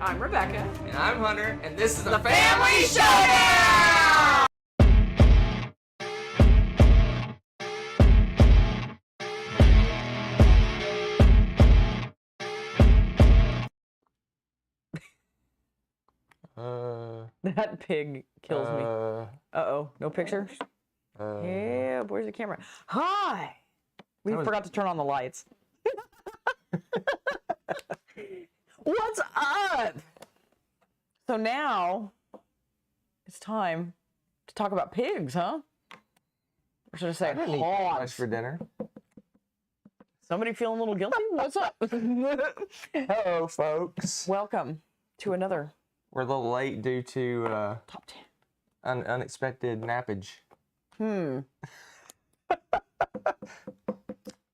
I'm Rebecca. And I'm Hunter, and this is The Family Showdown! That pig kills me. Uh-oh, no pictures? Yeah, where's the camera? Hi! We forgot to turn on the lights. What's up? So now it's time to talk about pigs, huh? Or should I say hogs? Much for dinner. Somebody feeling a little guilty? What's up? Hello, folks. Welcome to another. We're a little late due to Top 10. unexpected nappage.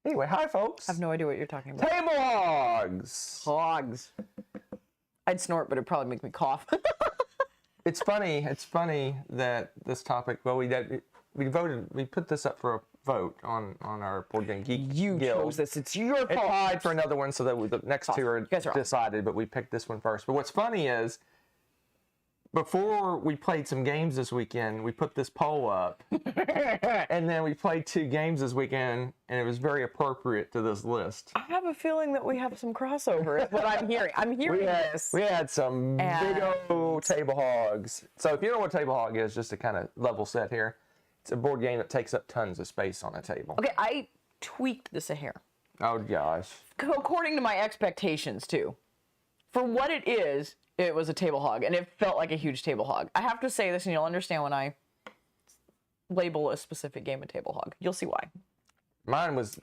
Anyway, hi, folks. I have no idea what you're talking about. Table hogs. Hogs. I'd snort, but it'd probably make me cough. It's funny that this topic. Well, we put this up for a vote on our board game geek. You Guild. chose this. It's your fault. It tied for another one, so that the next two are guys are decided. But we picked this one first. But what's funny is, before we played some games this weekend, we put this poll up, and then we played 2 games this weekend, and it was very appropriate to this list. I have a feeling that we have some crossover. Is what I'm hearing. I'm hearing this. We had some big old table hogs. So if you know what table hog is, just to kind of level set here, it's a board game that takes up tons of space on a table. Okay, I tweaked this a hair. Oh gosh. According to my expectations too. For what it is, it was a table hog, and it felt like a huge table hog. I have to say this, and you'll understand when I label a specific game a table hog. You'll see why. Mine was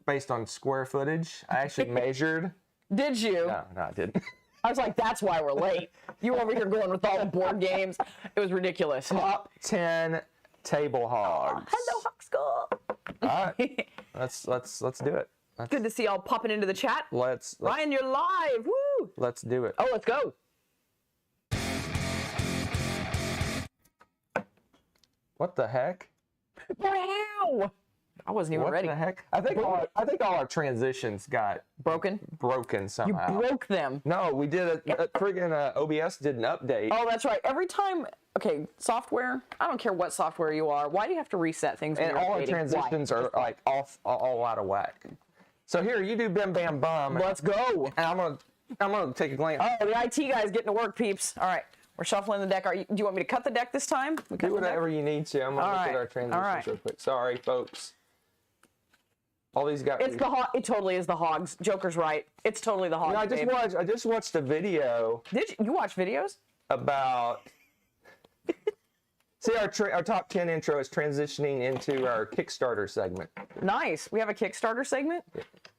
based on square footage. I actually measured. Did you? No, I didn't. I was like, that's why we're late. You were over here going with all the board games. It was ridiculous. Top 10 table hogs. Hello, Hog School. All right, let's do it. Good to see y'all popping into the chat. Let's Ryan, you're live. Woo! Let's do it. Oh, let's go. What the heck? Wow! I wasn't even ready. What the heck? I think all our transitions got Broken somehow. You broke them. No, we did a friggin' OBS did an update. Oh, that's right. Every time, okay, software, I don't care what software you are. Why do you have to reset things when And you're all our updating? transitions are like all out of whack. So here, you do bim bam bum. Let's go. And I'm gonna take a glance. Oh, the IT guy's getting to work, peeps. All right, we're shuffling the deck. Do you want me to cut the deck this time? Do whatever you need to. I'm gonna look at our transitions real quick. Sorry, folks. All these got. It's it totally is the hogs. Joker's right. It's totally the hogs. No, I just watched a video. Did you watch videos? About. See, our top 10 intro is transitioning into our Kickstarter segment. Nice. We have a Kickstarter segment?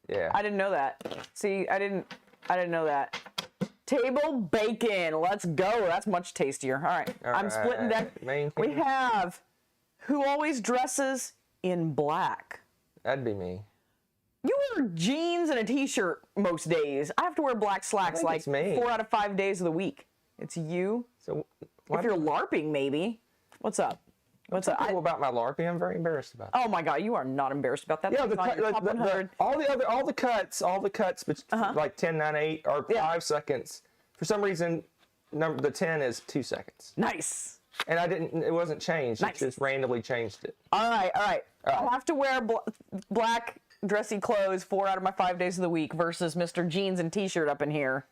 Yeah. I didn't know that. See, I didn't know that. Table bacon. Let's go. That's much tastier. All right. I'm splitting deck. We have who always dresses in black. That'd be me. You wear jeans and a t-shirt most days. I have to wear black slacks like 4 out of 5 days of the week. It's you. So if you're LARPing, maybe. What's up? What's up? About my LARPing, I'm very embarrassed about. Oh my God, you are not embarrassed about that. Yeah, all the cuts, but like 10, 9, 8 are 5 seconds. For some reason, the 10 is 2 seconds. Nice. And it wasn't changed. Nice. It just randomly changed it. All right. I have to wear black dressy clothes 4 out of my 5 days of the week versus Mr. Jeans and t-shirt up in here.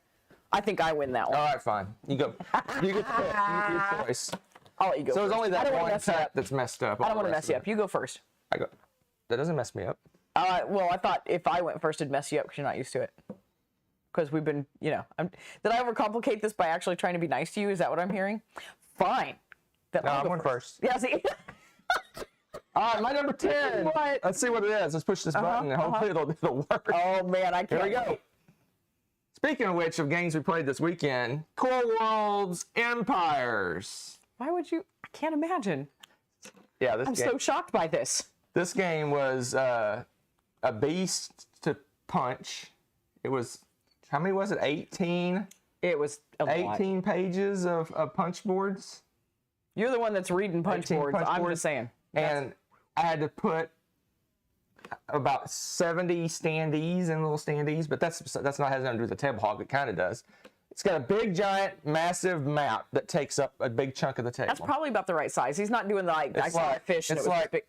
I think I win that one. All right, fine. You go. You get your choice. I'll let you go. So it's only that one cut that's messed up. I don't want to mess you up. You go first. I go. That doesn't mess me up. Well, I thought if I went first, it'd mess you up because you're not used to it. Because we've been, did I overcomplicate this by actually trying to be nice to you? Is that what I'm hearing? Fine. No, I'm going first. Yeah, see? All right, my number 10. What? Let's see what it is. Let's push this button and hopefully it'll work. Oh, man, I can't. Here we go. Speaking of which, of games we played this weekend, Core Worlds Empires. Why would you? I can't imagine. Yeah, I'm so shocked by this. This game was a beast to punch. It was, how many was it? 18? It was a 18 lot. pages of punch boards. You're the one that's reading punch boards. I'm just saying. And I had to put about 70 standees and little standees, but that's not has nothing to do with the table hog. It kind of does. It's got a big, giant, massive map that takes up a big chunk of the table. That's probably about the right size. He's not doing the like, I saw a fish. And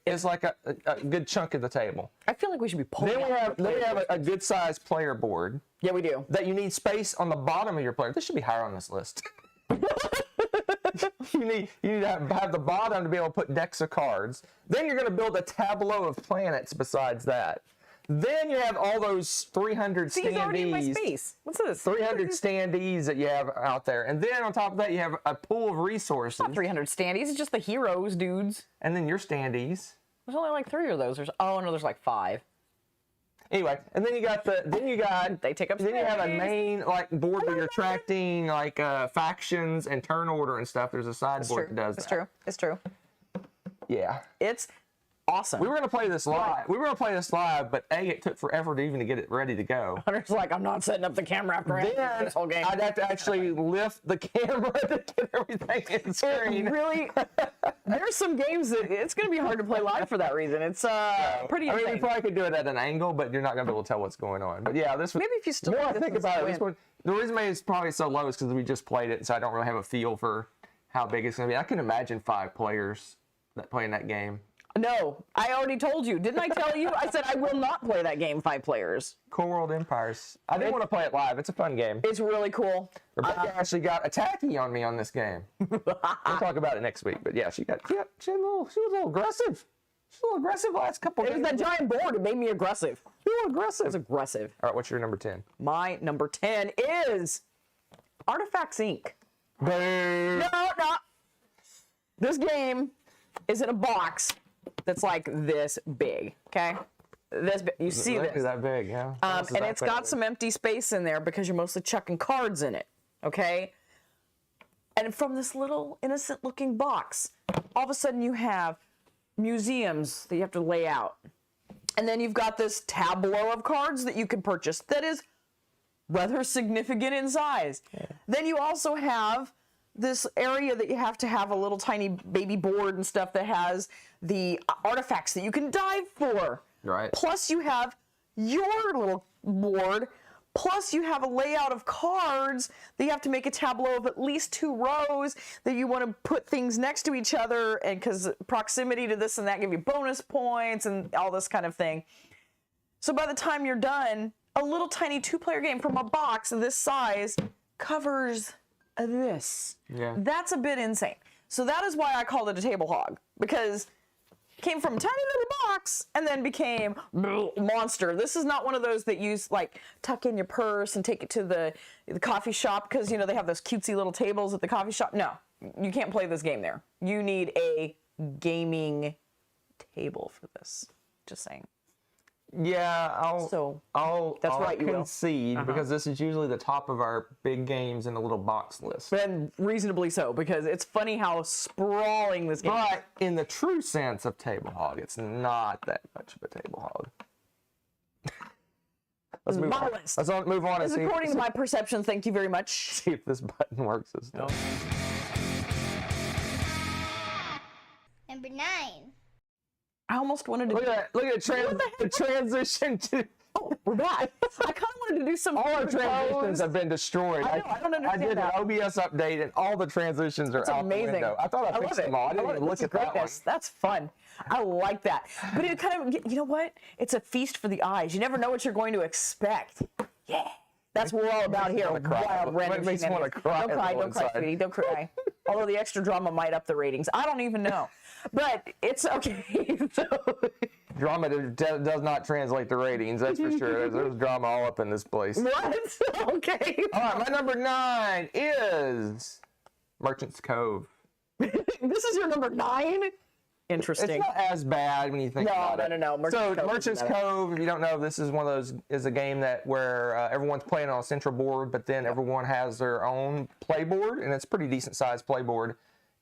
It's like a good chunk of the table. I feel like we should be pulling. Then we have a good sized player board. Yeah, we do. That you need space on the bottom of your player. This should be higher on this list. you need to have the bottom to be able to put decks of cards. Then you're going to build a tableau of planets besides that. Then you have all those 300 standees. He's already in my space. What's this? 300 standees that you have out there. And then on top of that, you have a pool of resources. Not 300 standees. It's just the heroes, dudes. And then your standees. There's only like 3 of those. Oh, no, there's like 5. Anyway, and then you got they take up space. Then you have a main like board where you're tracking like factions and turn order and stuff. There's a sideboard that does that. It's true. Yeah. It's awesome. We were going to play this live. But it took forever to even get it ready to go. Hunter's like, I'm not setting up the camera after this whole game. I'd have to actually lift the camera to get everything in screen. Really, there's some games that it's going to be hard to play live for that reason. It's pretty insane. I mean, we probably could do it at an angle, but you're not going to be able to tell what's going on. But yeah, this was... Maybe if you still... More I think about it, this one, the reason it's probably so low is because we just played it, so I don't really have a feel for how big it's going to be. I can imagine 5 players that play in that game. No, I already told you. Didn't I tell you? I said I will not play that game 5 players. Core World Empires. I didn't want to play it live. It's a fun game. It's really cool. Rebecca actually got attacky on me on this game. We'll talk about it next week. But yeah, she was a little aggressive. She was a little aggressive last couple games. It was that giant board. It made me aggressive. You were aggressive. It's aggressive. All right, what's your number 10? My number 10 is Artifacts Inc. Boo. No. This game is in a box that's like this big, okay? This big. You see this? That big, yeah. And it's got some empty space in there because you're mostly chucking cards in it, okay? And from this little innocent-looking box, all of a sudden you have museums that you have to lay out. And then you've got this tableau of cards that you can purchase that is rather significant in size. Yeah. Then you also have this area that you have to have a little tiny baby board and stuff that has the artifacts that you can dive for. Right. Plus you have your little board. Plus you have a layout of cards that you have to make a tableau of at least 2 rows that you want to put things next to each other, and because proximity to this and that give you bonus points and all this kind of thing. So by the time you're done, a little tiny 2-player game from a box of this size covers this. Yeah. That's a bit insane. So that is why I called it a table hog, because it came from a tiny little box and then became monster. This is not one of those that you like tuck in your purse and take it to the coffee shop because you know they have those cutesy little tables at the coffee shop. No, you can't play this game there. You need a gaming table for this. Just saying. Yeah, I'll concede because this is usually the top of our big games in the little box list. And reasonably so, because it's funny how sprawling this game is. But in the true sense of table hog, it's not that much of a table hog. Let's move on. Let's move on. It's according to my perception. Thank you very much. See if this button works this time. Number 9. I almost wanted to look at the transition to. Oh, we're back. I kind of wanted to do some. All our transitions have been destroyed. I don't understand. I did an OBS update, and all the transitions are out the window. I thought I fixed them all. I didn't even look at that one. That's fun. I like that. But it kind of, you know what? It's a feast for the eyes. You never know what you're going to expect. Yeah. That's what we're all about here. Wild, random. It makes me want to cry. Don't cry, sweetie. Don't cry. Although the extra drama might up the ratings. I don't even know. But it's okay. So. Drama does not translate to ratings, that's for sure. There's drama all up in this place. What? Okay. All right, my number 9 is Merchant's Cove. This is your number 9? Interesting. It's not as bad when you think about it. No. Merchant's Cove, if you don't know, this is one of those, is a game where everyone's playing on a central board, but then everyone has their own playboard, and it's a pretty decent sized playboard,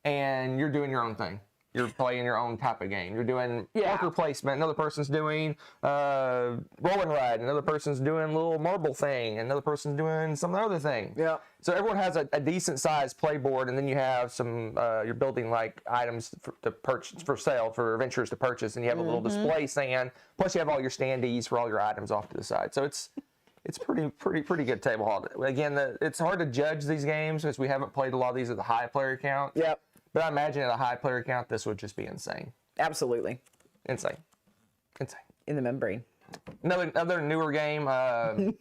and you're doing your own thing. You're playing your own type of game. You're doing worker placement. Another person's doing roll and ride. Another person's doing a little marble thing. Another person's doing some other thing. Yeah. So everyone has a decent sized playboard, and then you have some. You're building like items to purchase for sale for adventurers to purchase, and you have a little display stand. Plus, you have all your standees for all your items off to the side. So it's It's pretty good table hog. Again, it's hard to judge these games because we haven't played a lot of these at the high player count. Yep. But I imagine at a high player count, this would just be insane. Absolutely. Insane. In the membrane. Another newer game. I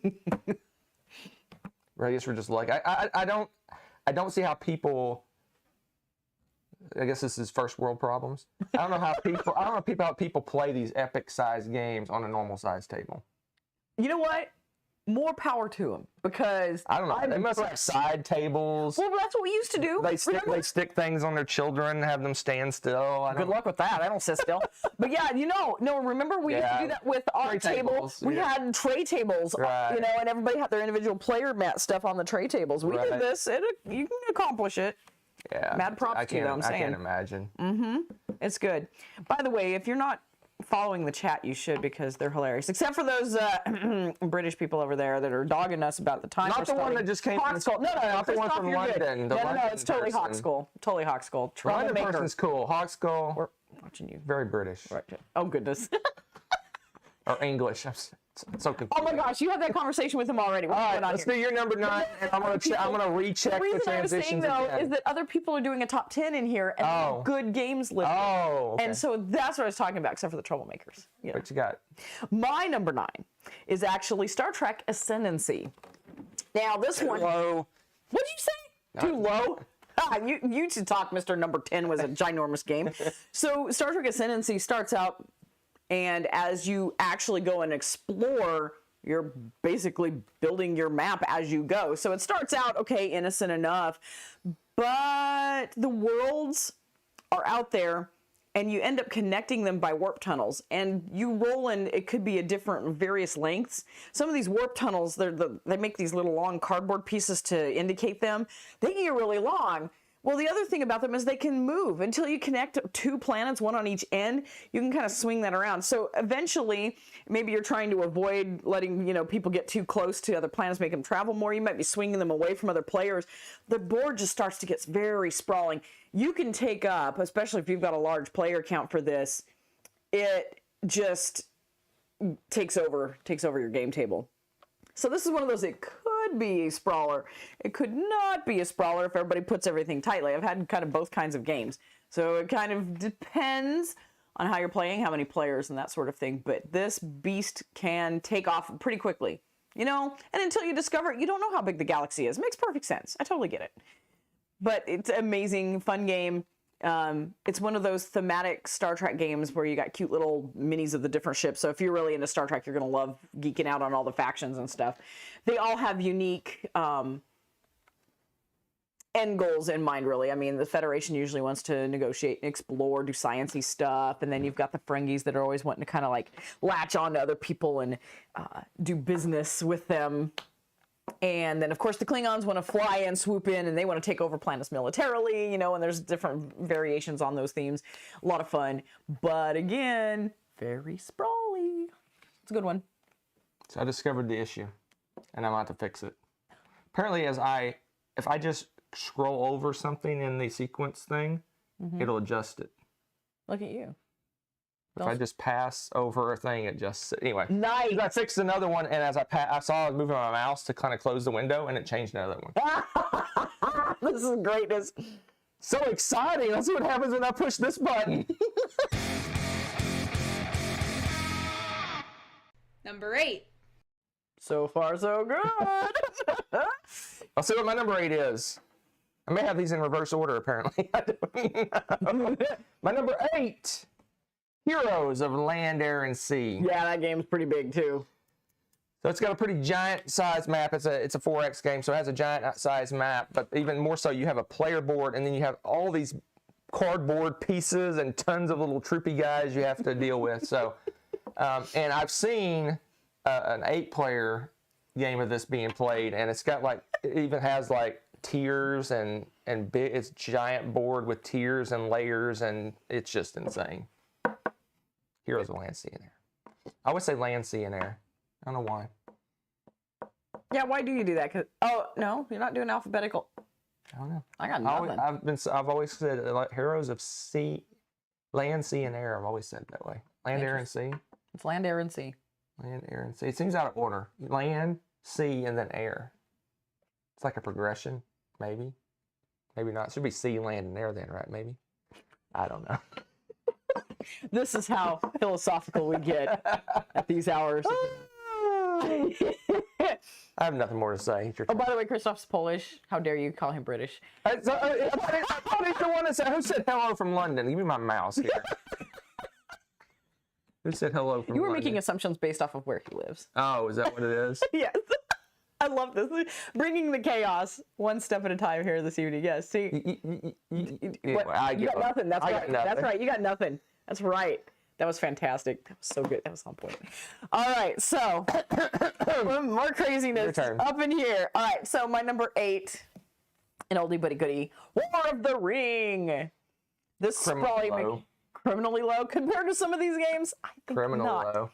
guess we're just like I don't see how people. I guess this is first world problems. I don't know how people play these epic sized games on a normal sized table. You know what? More power to them, because I don't know. They must have side tables. Well, that's what we used to do. They stick things on their children, have them stand still. Good luck with that. I don't sit still. But yeah, remember we used to do that with our table. We had tray tables, and everybody had their individual player mat stuff on the tray tables. We did this. You can accomplish it. Yeah. Mad props to you, I'm saying. I can't imagine. It's good. By the way, if you're not following the chat, you should, because they're hilarious. Except for those British people over there that are dogging us about the time. Not the one that just came from Hawkskull. No, not the one from London. No, it's totally Hawkskull. Totally Hawkskull. London person's cool. Hawkskull. We're watching you. Very British. Right. Oh goodness. Or English. I'm so confused. Oh my gosh, you had that conversation with him already. All right, let's do your number 9, and I'm gonna recheck the transitions. The reason I was saying though is that other people are doing a top 10 in here, and they have good games listed. Oh, okay. And so that's what I was talking about, except for the troublemakers. What you got? My number 9 is actually Star Trek Ascendancy. Now this one. Low. What'd you say? Too low? You should talk. Mr. Number 10 was a ginormous game. So Star Trek Ascendancy starts out, and as you actually go and explore, you're basically building your map as you go. So it starts out, okay, innocent enough, but the worlds are out there, and you end up connecting them by warp tunnels. And you roll in, it could be a different, various lengths. Some of these warp tunnels, they make these little long cardboard pieces to indicate them. They can get really long. Well, the other thing about them is they can move until you connect 2 planets, one on each end. You can kind of swing that around. So eventually, maybe you're trying to avoid letting people get too close to other planets, make them travel more. You might be swinging them away from other players. The board just starts to get very sprawling. You can take up, especially if you've got a large player count for this, it just takes over your game table. So this is one of those, it could be a sprawler. It could not be a sprawler if everybody puts everything tightly. I've had kind of both kinds of games. So it kind of depends on how you're playing, how many players and that sort of thing. But this beast can take off pretty quickly, and until you discover it, you don't know how big the galaxy is. It makes perfect sense. I totally get it. But it's an amazing, fun game. It's one of those thematic Star Trek games where you got cute little minis of the different ships. So if you're really into Star Trek, you're going to love geeking out on all the factions and stuff. They all have unique end goals in mind, really. I mean, the Federation usually wants to negotiate and explore, do sciencey stuff. And then you've got the Ferengis that are always wanting to kind of like latch on to other people and do business with them. And then, of course, the Klingons want to fly in, swoop in, and they want to take over planets militarily, and there's different variations on those themes. A lot of fun. But again, very sprawly. It's a good one. So I discovered the issue, and I'm about to fix it. Apparently, if I just scroll over something in the sequence thing, it'll adjust it. Look at you. If I just pass over a thing, it just... Anyway. Nice. I fixed another one, and as I saw I was moving my mouse to kind of close the window, and it changed another one. This is greatness. So exciting. Let's see what happens when I push this button. Number 8. So far, so good. I'll see what my number 8 is. I may have these in reverse order, apparently. My number 8... Heroes of Land, Air, and Sea. Yeah, that game's pretty big too. So it's got a pretty giant size map. It's a 4X game, so it has a giant size map. But even more so, you have a player board, and then you have all these cardboard pieces and tons of little troopy guys you have to deal with. So, and I've seen an 8-player game of this being played, and it's got it even has tiers and big. It's giant board with tiers and layers, and it's just insane. Heroes of Land, Sea, and Air. I always say Land, Sea, and Air. I don't know why. Yeah, why do you do that? Oh, no, you're not doing alphabetical. I don't know. I got nothing. I've always said Heroes of Sea, Land, Sea, and Air. I've always said it that way. Land, Air, and Sea. It's Land, Air, and Sea. Land, Air, and Sea. It seems out of order. Land, C, and then air. It's like a progression, maybe. Maybe not. It should be C, land, and air then, right? Maybe. I don't know. This is how philosophical we get at these hours. I have nothing more to say. Oh, by the way, Christoph's Polish. How dare you call him British? I thought he's the one that said, who said hello from London? Give me my mouse here. Who said hello from You were London? making assumptions based off of where he lives. Oh, is that what it is? Yes. I love this. Bringing the chaos one step at a time here this evening. Yes. See, Well, I you got nothing. That's I right. got nothing. That's right. You got nothing. That's right. That was fantastic. That was so good. That was on point. All right. So, more craziness Your turn. up in here. All right. So, my number 8, an oldie but a goodie, War of the Ring. This is probably criminally low compared to some of these games. I think Criminal not. low.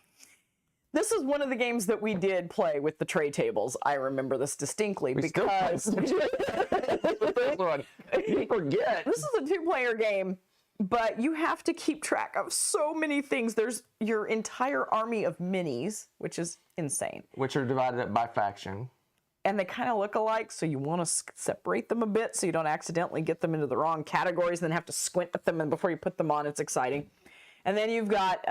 This is one of the games that we did play with the tray tables. I remember this distinctly because You forget. this is a 2-player game, but you have to keep track of so many things. There's your entire army of minis, which is insane. Which are divided up by faction. And they kind of look alike, so you want to separate them a bit so you don't accidentally get them into the wrong categories and then have to squint at them, and before you put them on, it's exciting. And then you've got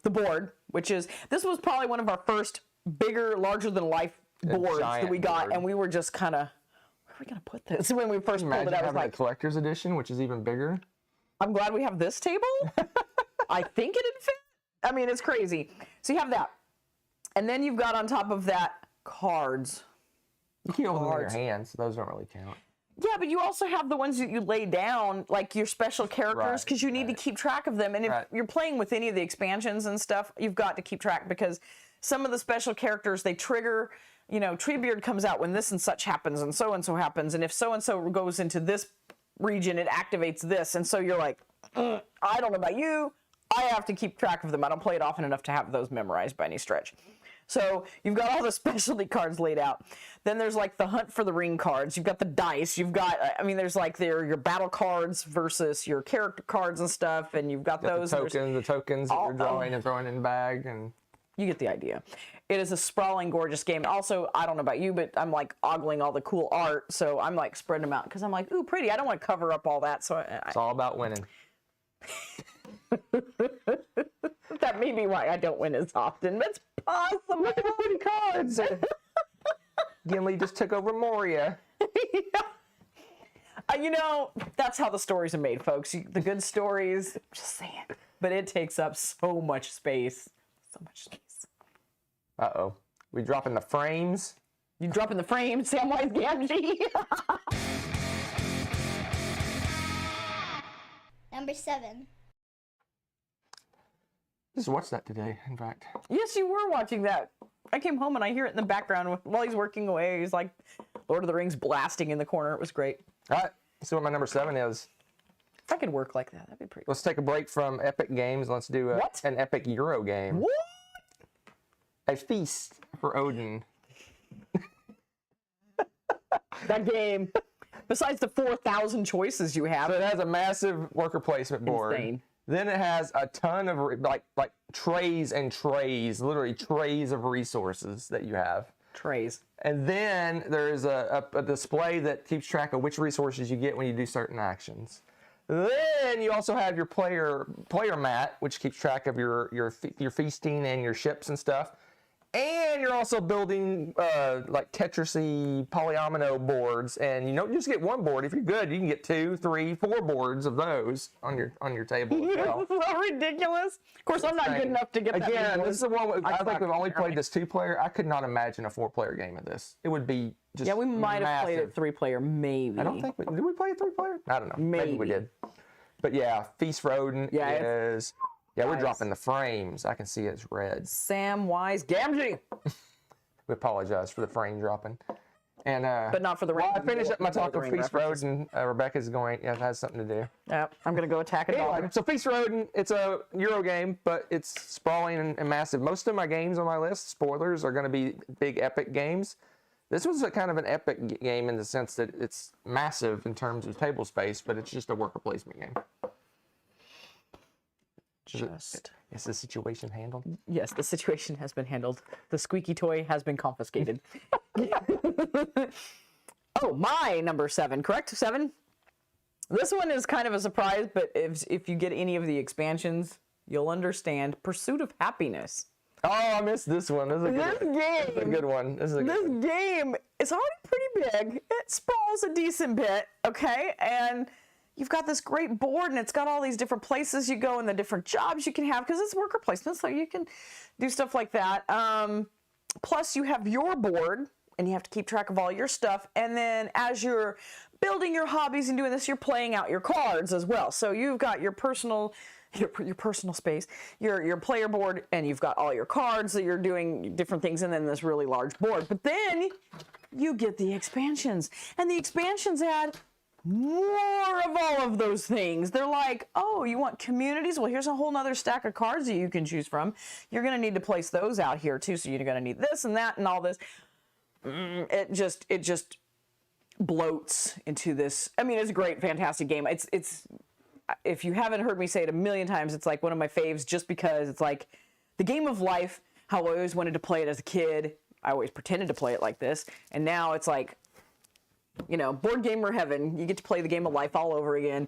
the board, which is, this was probably one of our first bigger, larger than life boards that we got, board. and we were just kind of, where are we going to put this? When we first pulled Imagine it out, I was having like, a collector's edition, which is even bigger. I'm glad we have this table. I think it'd fit. I mean, it's crazy. So you have that. And then you've got on top of that cards. You can't hold them in your hands, so those don't really count. Yeah, but you also have the ones that you lay down, like your special characters, because you need to keep track of them. And if you're playing with any of the expansions and stuff, you've got to keep track, because some of the special characters, they trigger, you know, Treebeard comes out when this and such happens, and so happens. And if so-and-so goes into this region, it activates this. And so you're like, I don't know about you. I have to keep track of them. I don't play it often enough to have those memorized by any stretch. So you've got all the specialty cards laid out. Then there's like the hunt for the ring cards. You've got the dice. You've got, I mean, there's like your battle cards versus your character cards and stuff. And you've got those. The tokens that you're drawing and throwing in the bag. And you get the idea. It is a sprawling, gorgeous game. Also, I don't know about you, but I'm like ogling all the cool art. So I'm like spreading them out because I'm like, ooh, pretty. I don't want to cover up all that. So it's all about winning. That may be why I don't win as often. That's possible. Look at how many cards. Gimli just took over Moria. Yeah. You know, that's how the stories are made, folks. The good stories, just saying. But it takes up so much space. So much space. Uh-oh. We dropping the frames? You dropping the frame, Samwise Gamgee? Number 7. Just watched that today, in fact. Yes, you were watching that. I came home and I hear it in the background while he's working away. He's like Lord of the Rings blasting in the corner. It was great. All right. Let's see what my number 7 is. If I could work like that, that'd be pretty cool. Let's take a break from epic games. Let's do an epic Euro game. What? A feast for Odin. That game, besides the 4,000 choices you have. So it has a massive worker placement board. Insane. Then it has a ton of like trays and trays, literally trays of resources that you have. Trays. And then there's a display that keeps track of which resources you get when you do certain actions. Then you also have your player mat, which keeps track of your feasting and your ships and stuff. And you're also building like Tetris-y polyomino boards, and you don't just get one board. If you're good, you can get 2, 3, 4 boards of those on your table as well. This is so ridiculous. Of course, I'm not good enough to get that. Again, this is the one. I think we've only played this 2-player. I could not imagine a 4-player game of this. It would be just Yeah, we might have played it massive. 3-player, maybe. I don't think did we play a 3-player? I don't know. Maybe we Maybe. did. But yeah, Feast for Odin Yeah, Yeah, we're Nice. dropping the frames. I can see it's red. Samwise Gamgee. We apologize for the frame dropping. And But not for the while I ring. finish up my Lord of talk the of Ring Feast for references. Odin, Rebecca's going, it has something to do. Yeah, I'm going to go attack a dog. Anyway, so Feast for Odin, it's a Euro game, but it's sprawling and massive. Most of my games on my list, spoilers, are going to be big epic games. This was a kind of an epic game in the sense that it's massive in terms of table space, but it's just a worker placement game. Is the situation handled? Yes, the situation has been handled. The squeaky toy has been confiscated. Oh, my number 7, correct? 7? This one is kind of a surprise, but if you get any of the expansions, you'll understand. Pursuit of Happiness. Oh, I missed this one. This is a good one. This game is already pretty big. It sprawls a decent bit, okay? And you've got this great board, and it's got all these different places you go and the different jobs you can have, because it's worker placement, so you can do stuff like that. Plus, you have your board, and you have to keep track of all your stuff. And then as you're building your hobbies and doing this, you're playing out your cards as well. So you've got your personal space, your player board, and you've got all your cards that you're doing different things, and then this really large board. But then you get the expansions, and the expansions add more of all of those things. They're like, oh, you want communities? Well, here's a whole nother stack of cards that you can choose from. You're going to need to place those out here too, so you're going to need this and that and all this. It just bloats into this. I mean, it's a great, fantastic game. It's if you haven't heard me say it a million times, it's like one of my faves, just because it's like the game of life, how I always wanted to play it as a kid. I always pretended to play it like this, and now it's like, you know, board gamer heaven. You get to play the game of life all over again,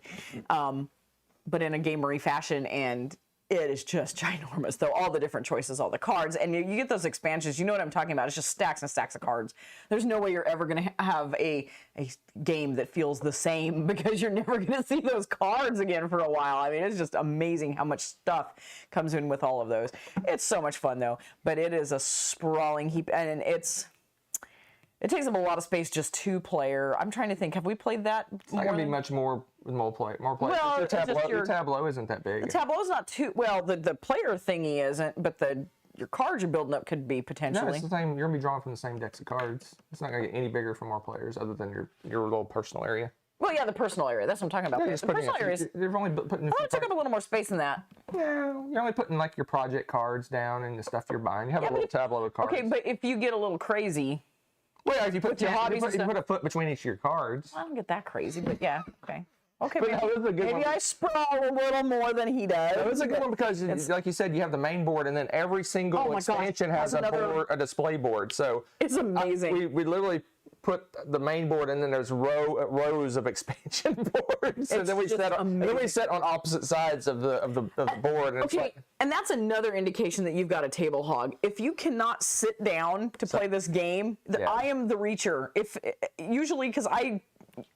but in a gamery fashion, and it is just ginormous, though. All the different choices, all the cards, and you get those expansions. You know what I'm talking about. It's just stacks and stacks of cards. There's no way you're ever going to have a game that feels the same, because you're never going to see those cards again for a while. I mean, it's just amazing how much stuff comes in with all of those. It's so much fun, though, but it is a sprawling heap, and it takes up a lot of space, just 2-player. I'm trying to think. Have we played that? It's not going to be much more with more play. Well, your tableau isn't that big. The tableau is not too well. The player thingy isn't, but your cards you're building up could be potentially. No, it's the same. You're gonna be drawing from the same decks of cards. It's not gonna get any bigger for more players, other than your little personal area. Well, yeah, the personal area. That's what I'm talking about. Yeah, The personal area. You're only putting. Oh, it took up a little more space than that. Yeah, you're only putting like your project cards down and the stuff you're buying. You have a little tableau of cards. Okay, but if you get a little crazy. Well, if you put your hobbies you put a foot between each of your cards. I don't get that crazy, but yeah, okay. Okay, But no, this is a good one. maybe I sprawl a little more than he does. No, it's a good one because, like you said, you have the main board, and then every single expansion has a display board. So it's amazing. We literally put the main board, and then there's rows of expansion boards, and then we set on opposite sides of the board. And okay, and that's another indication that you've got a table hog. If you cannot sit down to play this game, I am the reacher. Usually, because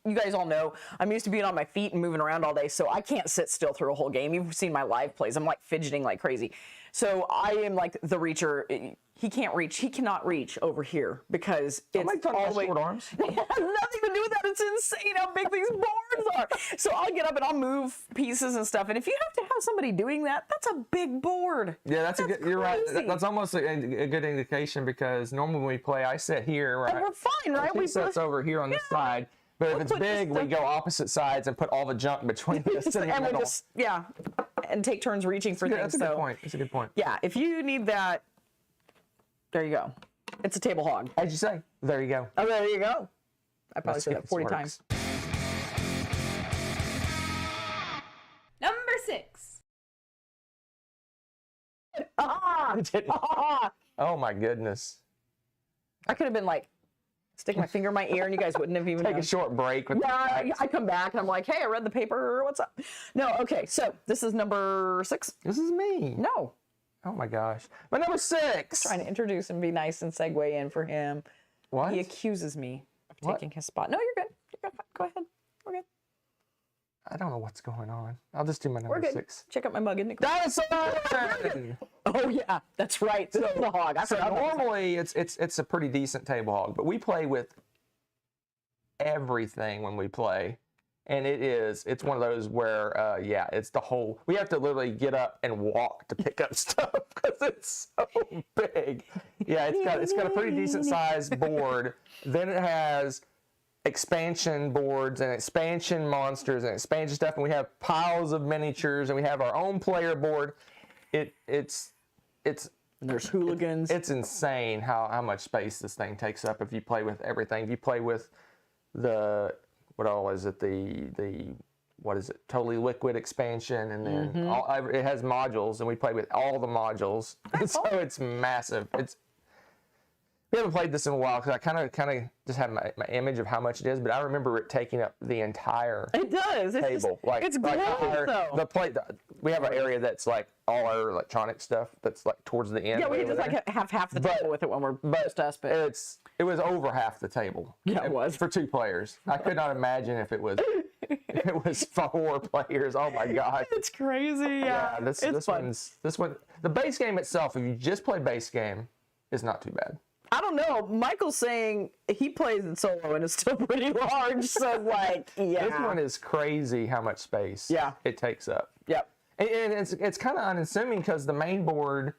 you guys all know, I'm used to being on my feet and moving around all day, so I can't sit still through a whole game. You've seen my live plays. I'm like fidgeting like crazy. So I am like the reacher. He cannot reach over here because it's all the way. Short arms. It has nothing to do with that. It's insane how big these boards are. So I'll get up and I'll move pieces and stuff. And if you have to have somebody doing that, that's a big board. Yeah, you're right. That's almost a good indication, because normally when we play, I sit here. Right? And we're fine, right? He sits over here on this side. But if it's big, we go opposite sides and put all the junk between us in the middle. And take turns reaching for things. That's a good point. That's a good point. Yeah, if you need that, there you go. It's a table hog. As you say, there you go. Oh, there you go. I probably said that 40 times. Number 6. Oh my goodness. I could have been like, stick my finger in my ear, and you guys wouldn't have even Take a short break. I come back and I'm like, hey, I read the paper. What's up? No, okay. So this is number 6. This is me. No. Oh my gosh. My number 6. Trying to introduce and be nice and segue in for him. What? He accuses me of taking his spot. No, you're good. You're good. Go ahead. We're good. I don't know what's going on. I'll just do my number We're good. 6. Check out my mug, isn't it? Dinosaur! Oh yeah, that's right. This is the hog. So normally it's a pretty decent table hog, but we play with everything when we play, and it's one of those where it's the whole. We have to literally get up and walk to pick up stuff because it's so big. Yeah, it's got a pretty decent sized board. Then it has expansion boards and expansion monsters and expansion stuff, and we have piles of miniatures, and we have our own player board. It's and there's hooligans. It's insane how much space this thing takes up if you play with everything. If you play with the totally liquid expansion, and then it has modules, and we play with all the modules. So it's massive. We haven't played this in a while because I kind of just have my image of how much it is, but I remember it taking up the entire It does. It's table. Just, it's gross though. The plate. We have an area that's like all our electronic stuff. That's like towards the end. Yeah, we just like have half the table with it when we're just us. But it was over half the table. Yeah, it was for 2 players. I could not imagine if it was 4 players. Oh my god, it's crazy. Yeah, this one. The base game itself, if you just play base game, is not too bad. I don't know. Michael's saying he plays it solo and it's still pretty large. So like, yeah, this one is crazy how much space it takes up. Yep. And it's kind of unassuming because the main board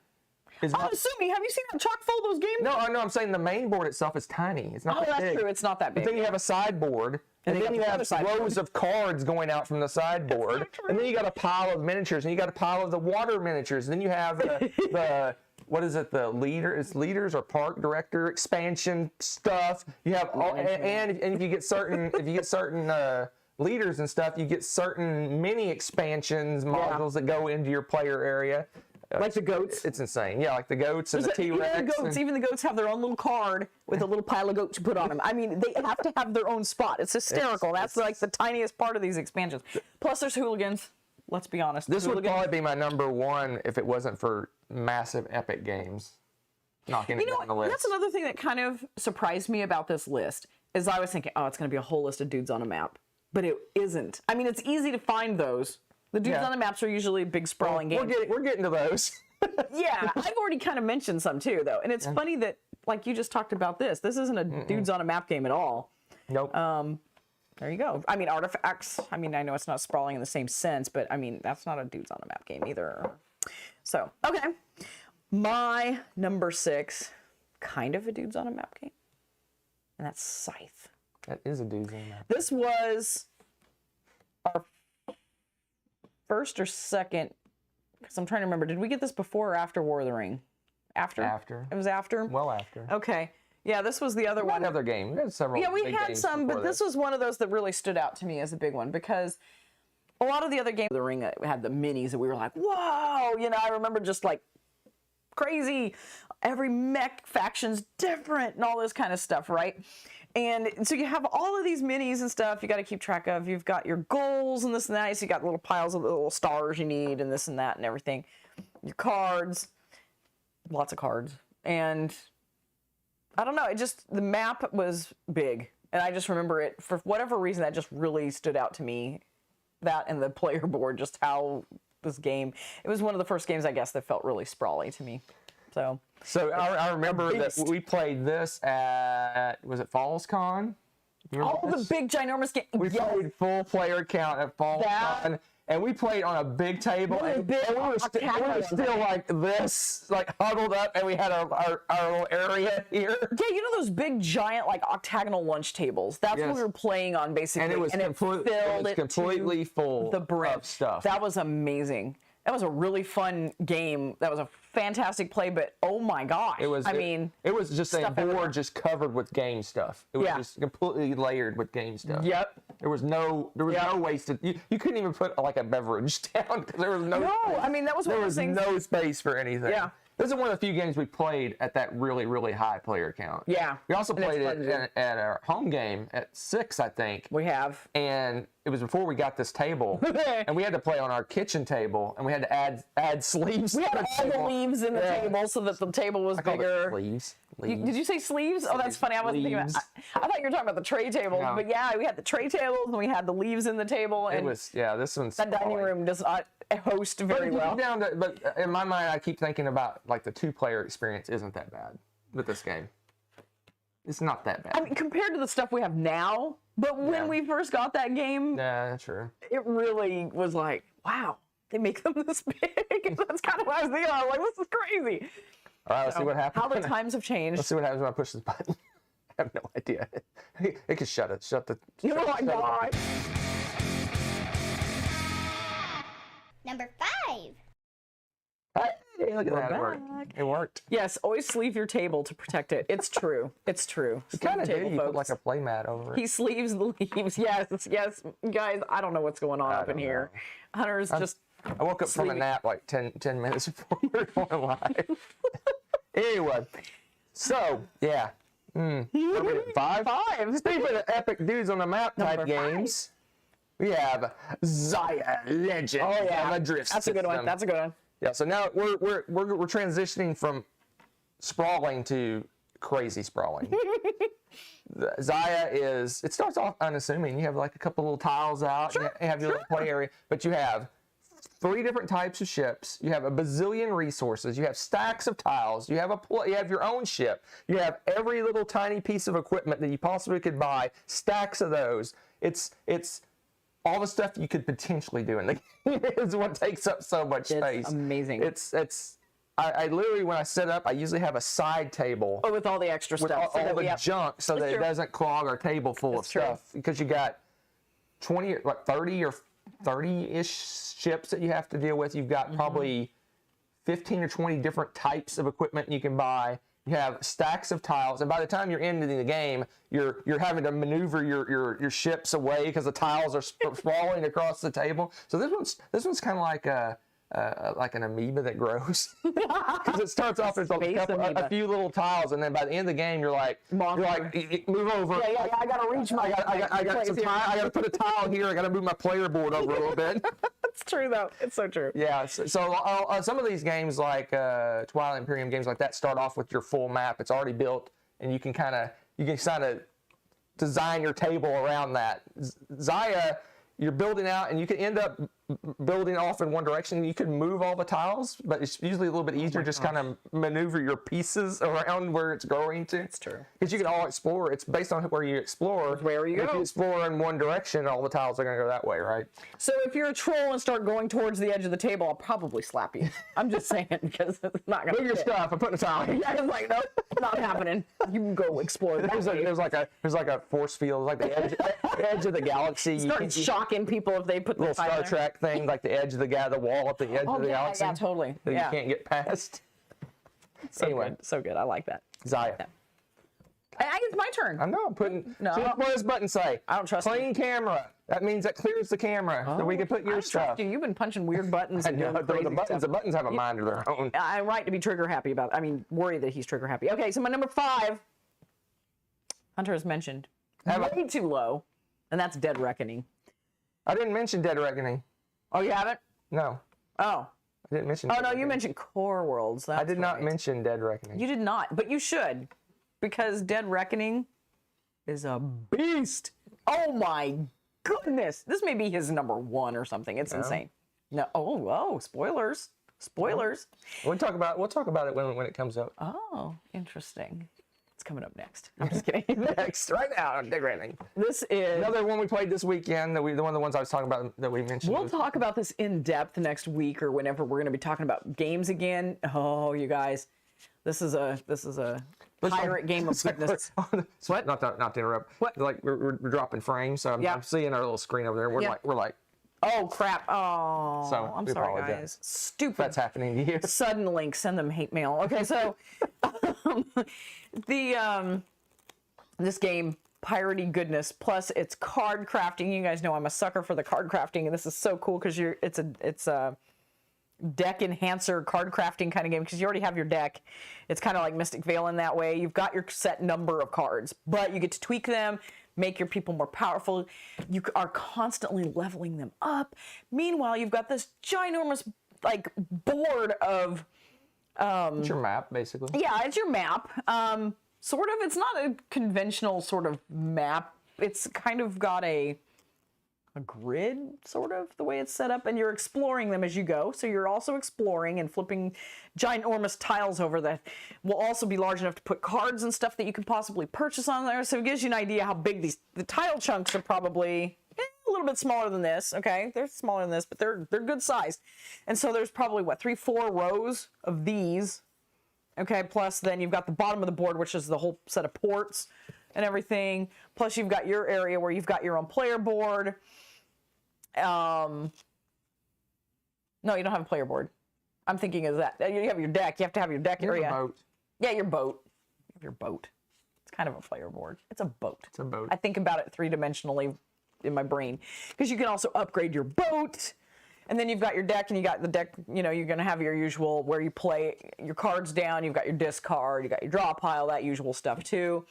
is unassuming. Have you seen how chock full those games? No, I'm saying the main board itself is tiny. It's not that big. That's true. It's not that big. But then you have a sideboard, and then you have rows of cards going out from the sideboard, and then you got a pile of miniatures, and you got a pile of the water miniatures, and then you have the what is it? The leaders or park director expansion stuff. You have all, and if you get certain leaders and stuff, you get certain mini expansions modules that go into your player area. Like the goats. It's insane. Yeah, like the goats and the T-Rex. Even the goats have their own little card with a little pile of goats you put on them. I mean, they have to have their own spot. It's hysterical. That's like the tiniest part of these expansions. Plus, there's hooligans. Let's be honest. This would probably be my number 1 if it wasn't for massive epic games knocking it down the list. That's another thing that kind of surprised me about this list is I was thinking, oh, it's going to be a whole list of dudes on a map. But it isn't. I mean, it's easy to find those. The dudes on the maps are usually big sprawling games. We're getting to those. Yeah, I've already kind of mentioned some too, though. And it's funny that, like you just talked about this isn't a dudes on a map game at all. Nope. There you go. I mean, artifacts. I mean, I know it's not sprawling in the same sense, but I mean, that's not a dudes on a map game either. So, okay. My number 6, kind of a dudes on a map game. And that's Scythe. That is a dudes on a map. This was our first or second, because I'm trying to remember, did we get this before or after War of the Ring? After? After. It was after? Well after. Okay. Yeah, this was the other one. Another game. We had several. Yeah, we had some, but this was one of those that really stood out to me as a big one because a lot of the other games, the Ring had the minis that we were like, whoa, I remember just like crazy. Every mech faction's different and all this kind of stuff, right? And so you have all of these minis and stuff you got to keep track of. You've got your goals and this and that. So you got little piles of little stars you need and this and that and everything. Your cards, lots of cards. And I don't know, the map was big. And I just remember it, for whatever reason, that just really stood out to me. That and the player board, just how this game, it was one of the first games, I guess, that felt really sprawly to me. So I remember that we played this at, was it Falls Con? The big ginormous game. We played full player count at Falls Con. And we played on a big table, and we were still like this, like huddled up, and we had our little area here. Yeah, you know those big, giant, like octagonal lunch tables? That's what we were playing on, basically. And it was completely full of stuff. That was amazing. That was a really fun game. That was a fantastic play, but oh my gosh. It was just a board just covered with game stuff. It was just completely layered with game stuff. Yep. There was no wasted. You couldn't even put like a beverage down because there was no. No, space. I mean that was one of those things. There was no space for anything. Yeah. This is one of the few games we played at that really, really high player count. Yeah. We also played it at our home game at 6, I think. We have. And it was before we got this table. And we had to play on our kitchen table, and we had to add sleeves. We had all the leaves in the table so that the table was bigger. Sleeves. Did you say sleeves? Oh, that's funny. I wasn't thinking about. I thought you were talking about the tray tables, but yeah, we had the tray tables and we had the leaves in the table. And it was this one's. That dining room does not host very well. But in my mind, I keep thinking about like the 2-player experience isn't that bad with this game. It's not that bad. I mean, compared to the stuff we have now, but when we first got that game, yeah, true. It really was like, wow, they make them this big. That's kind of what I was thinking. I was like, this is crazy. All right, let's see what happens. How the times have changed. Let's see what happens when I push this button. I have no idea. It can shut it. Shut the. Oh my God. Number 5. Hey, look at that. It worked. It worked. Yes, always sleeve your table to protect it. It's true. It's true. You kind of do. You put like a play mat over it. He sleeves the leaves. Yes. Guys, I don't know what's going on up in here. Hunter's just. I woke up from a nap like 10 minutes before we were going live. Anyway, So, yeah. Five? Speaking of epic dudes on the map type Number games, we have Zaya Legend. Oh yeah, of a drift that's a good one. system. That's a good one. Yeah, so now we're transitioning from sprawling to crazy sprawling. Zaya it starts off unassuming. You have like a couple little tiles out, you have your little play area, but you have 3 different types of ships. You have a bazillion resources. You have stacks of tiles. You have you have your own ship. You have every little tiny piece of equipment that you possibly could buy. Stacks of those. It's all the stuff you could potentially do in the game is what takes up so much space. It's amazing. I literally, when I set up, I usually have a side table with all the extra with stuff, all the junk, so that it doesn't clog our table full of stuff. Because you got 20, like 30 or 30-ish ships that you have to deal with. You've got probably 15 or 20 different types of equipment you can buy. You have stacks of tiles, and by the time you're into the game, you're having to maneuver your ships away because the tiles are sprawling across the table. So this one's kind of like an amoeba that grows, because it starts off as a few little tiles, and then by the end of the game, you're like move over. Yeah, I gotta reach my. I got some tile. I gotta put a tile here. I gotta move my player board over a little bit. It's true though. It's so true. Yeah. So some of these games, like Twilight Imperium games like that, start off with your full map. It's already built, and you can kind of design your table around that. Zaya, you're building out, and you can end up building off in one direction. You can move all the tiles, but it's usually a little bit easier just kind of maneuver your pieces around where it's going to. It's true. Because you can all explore. It's based on where you explore. Where you go. If you explore in one direction, all the tiles are going to go that way, right? So if you're a troll and start going towards the edge of the table, I'll probably slap you. I'm just saying, because it's not going to Move your stuff. I'm putting a tile here. Yeah, it's like, nope, not happening. You can go explore. There's like a force field, like the edge of the galaxy. Start shocking people if they put the little tile Star there. Trek thing, like the edge of the wall at the edge of the galaxy. Yeah, totally. That you can't get past. Anyway, so good. I like that. Zaya. It's my turn. I'm not putting. No. See, what does this button say? I don't trust Clean camera. That means that clears the camera, so we can put your stuff. You've been punching weird buttons. I And know, doing crazy the buttons. stuff. The buttons have a mind of their own. I'm right to be trigger happy about. Worried that he's trigger happy. Okay, so my number 5. Hunter has mentioned way too low, and that's Dead Reckoning. I didn't mention Dead Reckoning. Oh, you haven't? No, Oh. I didn't mention. Oh Dead no, Reckoning. you mentioned Core Worlds. I did not right. mention Dead Reckoning. You did not, but you should, because Dead Reckoning is a beast. Oh my goodness, this may be his number 1 or something. It's insane. No, oh, spoilers. We'll talk about it when it comes up. Oh, interesting. It's coming up next. I'm just kidding. Next, right now, Dead Reckoning. This is Another one we played this weekend. One of the ones I was talking about that we mentioned. We'll talk about this in depth next week or whenever we're going to be talking about games again. Oh, you guys, this is a pirate game of goodness. What? Not to interrupt. What? Like we're dropping frames, so I'm seeing our little screen over there. We're like, Oh crap! Oh, So, I'm we sorry, apologize. guys. Stupid. that's happening to you. Sudden link. Send them hate mail. Okay, so this game, piratey goodness. Plus, it's card crafting. You guys know I'm a sucker for the card crafting, and this is so cool because it's a deck enhancer card crafting kind of game because you already have your deck. It's kind of like Mystic Vale in that way. You've got your set number of cards, but you get to tweak them, make your people more powerful. You are constantly leveling them up. Meanwhile, you've got this ginormous like board of It's your map, basically. yeah, it's your map. Sort of. It's not a conventional sort of map. It's kind of got a grid, sort of, the way it's set up, and you're exploring them as you go. So you're also exploring and flipping ginormous tiles over that will also be large enough to put cards and stuff that you could possibly purchase on there. So it gives you an idea how big the tile chunks are. Probably a little bit smaller than this. Okay, they're smaller than this, but they're good sized. And so there's probably 3-4 rows of these. Okay, plus then you've got the bottom of the board, which is the whole set of ports and everything. Plus you've got your area where you've got your own player board. No, you don't have a player board. I'm thinking of that. You have your deck. You have to have your deck You have area. a boat. Yeah, your boat. You have your boat. It's kind of a player board. It's a boat. It's a boat. I think about it 3-dimensionally in my brain because you can also upgrade your boat. And then you've got your deck, and you got the deck, you know, you're going to have your usual where you play your cards down. You've got your discard, you got your draw pile, that usual stuff too.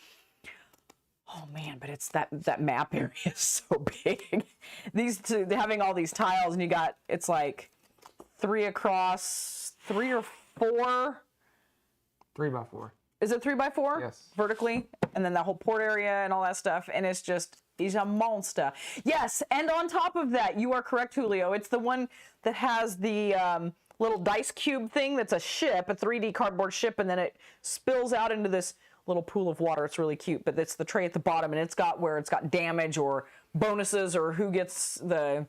Oh man, but it's that map area is so big. These two, having all these tiles, and you got, it's like 3 across, 3 or 4. 3x4. Is it 3x4? Yes. Vertically, and then that whole port area and all that stuff, and it's just, he's a monster. Yes, and on top of that, you are correct, Julio. It's the one that has the little dice cube thing that's a ship, a 3D cardboard ship, and then it spills out into this little pool of water. It's really cute, but it's the tray at the bottom, and it's got where it's got damage or bonuses or who gets the,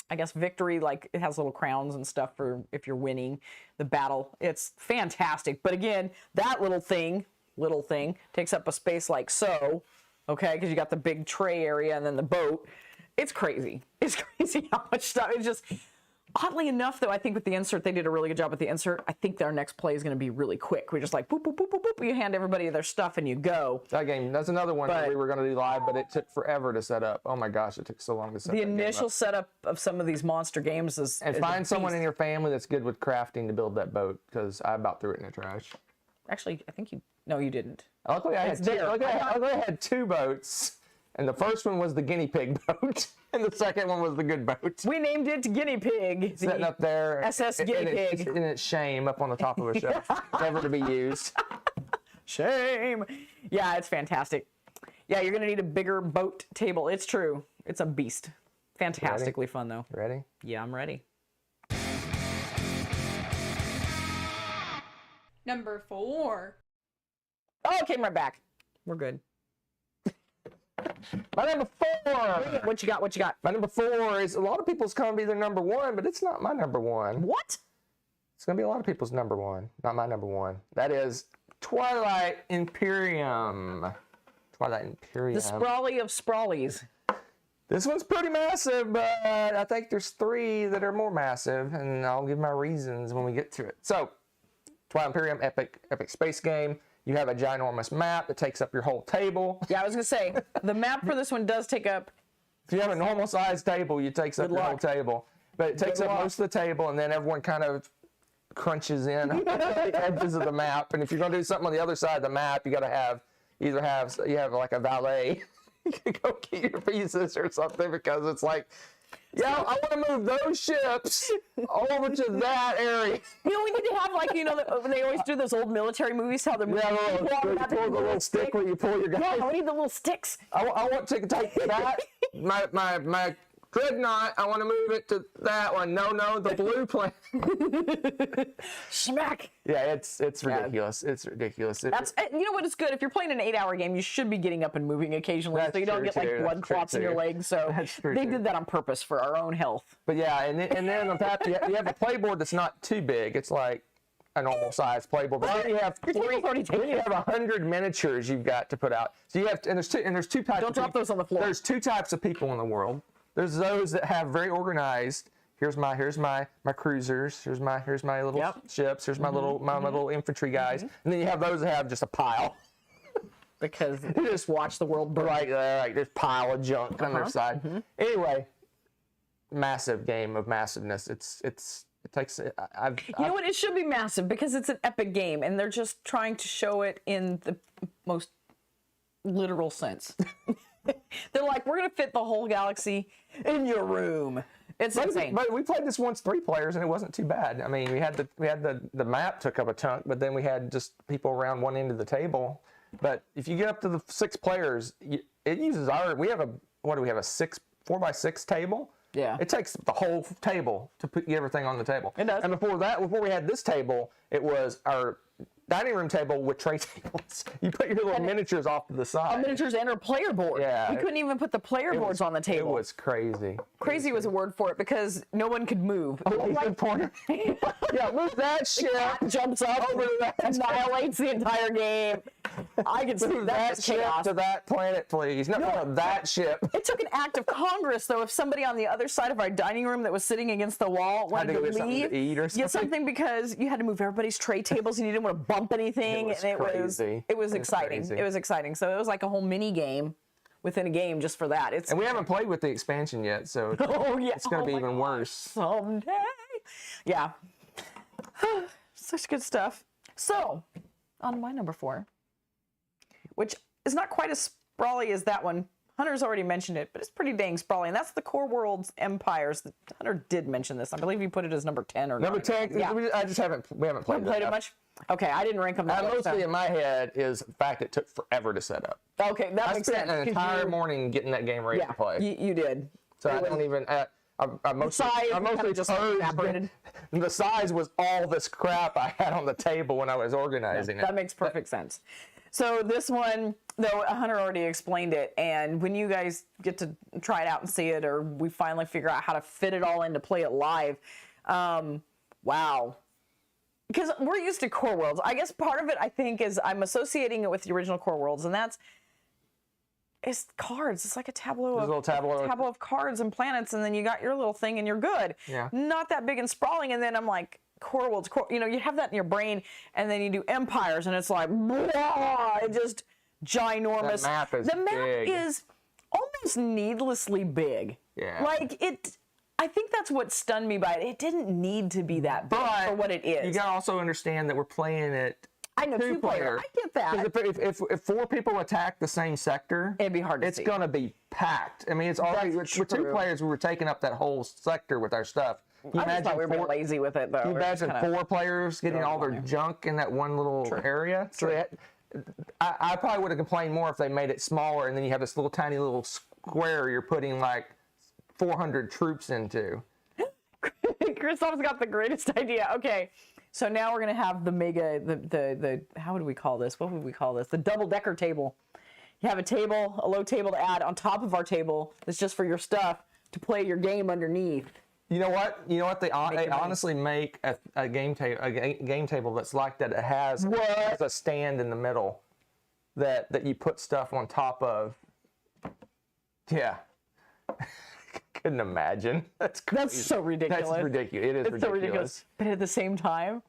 I guess, victory. Like it has little crowns and stuff for if you're winning the battle. It's fantastic. But again, that little thing takes up a space like so, okay, because you got the big tray area and then the boat. It's crazy. It's crazy how much stuff. It's just, oddly enough, though, I think with the insert, they did a really good job with the insert. I think our next play is going to be really quick. We just like, boop, boop, boop, boop, boop. You hand everybody their stuff and you go. That game, that's another one that we were going to do live, but it took forever to set up. Oh my gosh, it took so long to set up. The initial setup of some of these monster games is... And find someone in your family that's good with crafting to build that boat, because I about threw it in the trash. Actually, I think you... No, you didn't. Luckily, I had 2 boats. And the first one was the guinea pig boat, and the second one was the good boat. We named it Guinea Pig. Sitting up there. SS Guinea Pig. In its shame up on the top of a shelf, never to be used. Shame. Yeah, it's fantastic. Yeah, you're going to need a bigger boat table. It's true. It's a beast. Fantastically fun, though. You ready? Yeah, I'm ready. Number 4. Oh, it came right back. We're good. My number 4. What you got? What you got? My number 4 is a lot of people's going to be their number 1, but it's not my number 1. What? It's going to be a lot of people's number 1, not my number 1. That is Twilight Imperium. Twilight Imperium. The sprawly of sprawlies. This one's pretty massive, but I think there's 3 that are more massive, and I'll give my reasons when we get to it. So, Twilight Imperium, epic space game. You have a ginormous map that takes up your whole table. Yeah, I was gonna say the map for this one does take up. If you have a normal sized table, it takes up your whole table. But it takes up most of the table, and then everyone kind of crunches in on the edges of the map. And if you're gonna do something on the other side of the map, you gotta have you have like a valet. You can go get your pieces or something, because it's like, yeah, I want to move those ships over to that area. You know, we need to have, like, you know, they always do those old military movies, how they're you pull the little stick where you pull your guys. Yeah, we need the little sticks. I want to take that, my dreadnought, I want to move it to that one. No, the blue plane. Smack. Yeah, it's ridiculous. It's ridiculous. You know what? It's good. If you're playing an 8-hour game, you should be getting up and moving occasionally, so you don't get like blood clots in your legs. So they did that on purpose for our own health. But yeah, and then on top you have a playboard that's not too big. It's like a normal size playboard. But then you have 100 miniatures you've got to put out. So you have and there's two types. Don't drop those on the floor. There's 2 types of people in the world. There's those that have very organized. Here's my cruisers. Here's my little ships. Here's my little infantry guys. And then you have those that have just a pile. Because you just watch the world burn. Right there, like this pile of junk on their side. Anyway, massive game of massiveness. It takes. You know what? It should be massive because it's an epic game, and they're just trying to show it in the most literal sense. They're like, we're gonna fit the whole galaxy in your room. It's insane. But we played this once 3 players, and it wasn't too bad. I mean, we had the map took up a chunk, but then we had just people around one end of the table. But if you get up to the 6 players, it uses we have a 4x6 table. Yeah. It takes the whole table to get everything on the table. It does. And before we had this table, it was our dining room table with tray tables. You put your little miniatures off to the side. Miniatures and a player board. Yeah. You couldn't even put the player boards on the table. It was crazy. Crazy was a word for it because no one could move. Oh, good pointer. Yeah, move that shit. Jumps up over that, annihilates the entire game. I can see move that ship chaos. to that planet, please. No, that ship. It took an act of Congress, though, if somebody on the other side of our dining room that was sitting against the wall wanted to leave, something to eat or something. Get something because you had to move everybody's tray tables and you didn't want to bump anything. It was crazy. It was exciting. Crazy. It was exciting. So it was like a whole mini game within a game just for that. And we haven't played with the expansion yet, so oh yeah, it's going to be even worse. Someday. Yeah. Such good stuff. So, on my number 4, which is not quite as sprawly as that one. Hunter's already mentioned it, but it's pretty dang sprawly. And that's the Core Worlds Empires. Hunter did mention this. I believe you put it as number 10 or number 9. 10. Yeah. We haven't played it much. Okay, I didn't rank them that much. Mostly in my head is the fact it took forever to set up. Okay, that makes sense. I spent an entire morning getting that game ready to play. You did. So I don't even. I mostly just evaporated. The size was all this crap I had on the table when I was organizing it. That makes perfect sense. So this one, though, Hunter already explained it, and when you guys get to try it out and see it, or we finally figure out how to fit it all in to play it live, wow. Because we're used to Core Worlds. I guess part of it, I think, is I'm associating it with the original Core Worlds, and it's cards. It's like a tableau of cards and planets, and then you got your little thing and you're good. Yeah. Not that big and sprawling, and then I'm like, Core Worlds, you have that in your brain, and then you do Empires, and it's like, blah, it just ginormous. The map is almost needlessly big. Yeah. Like I think that's what stunned me by it. It didn't need to be that big for what it is. You gotta also understand that we're playing it. I know, two-player. I get that. If 4 people attack the same sector, it'd be hard to see. It's gonna be packed. I mean, it's already with 2 players. We were taking up that whole sector with our stuff. I just thought we were being lazy with it, though. Can you imagine 4 players getting all their junk in that one little area? So I probably would have complained more if they made it smaller, and then you have this little tiny little square you're putting like 400 troops into. Christoph's got the greatest idea. Okay, so now we're gonna have the mega, the how would we call this? What would we call this? The double-decker table. You have a low table to add on top of our table that's just for your stuff to play your game underneath. You know what? They honestly make a game table that's like that. It has a stand in the middle that you put stuff on top of. Yeah. Couldn't imagine. That's crazy. That's so ridiculous. That's ridiculous. It is ridiculous. So ridiculous. But at the same time,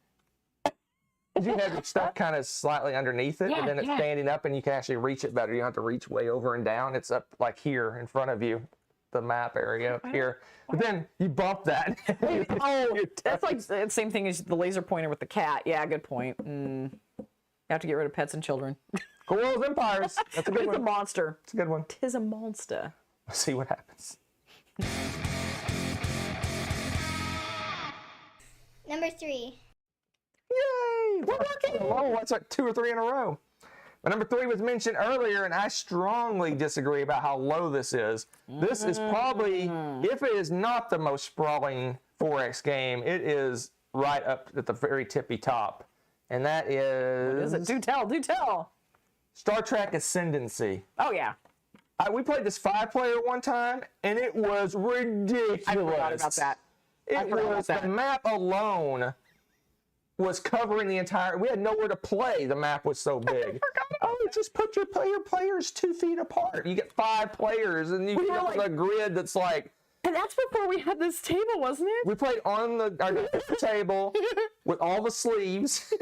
you have your stuff kind of slightly underneath it, and then it's standing up, and you can actually reach it better. You don't have to reach way over and down. It's up like here in front of you, the map area up here. But then you bump that. That's like the same thing as the laser pointer with the cat. Yeah, good point. You have to get rid of pets and children. Core Worlds Empires. That's a good one. It's a monster. It's a good one. 'Tis a monster. Let's see what happens. Number 3. Yay! We're working. Oh, that's like 2 or 3 in a row. But number 3 was mentioned earlier, and I strongly disagree about how low this is. This is probably, if it is not the most sprawling 4X game, it is right up at the very tippy top. And that is... What is it? Do tell. Star Trek Ascendancy. Oh, yeah. We played this 5-player one time, and it was ridiculous. I forgot about that. The map alone was covering the entire. We had nowhere to play. The map was so big. Just put your players 2 feet apart. You get 5 players, and you get a grid that's like. And that's before we had this table, wasn't it? We played on our table with all the sleeves.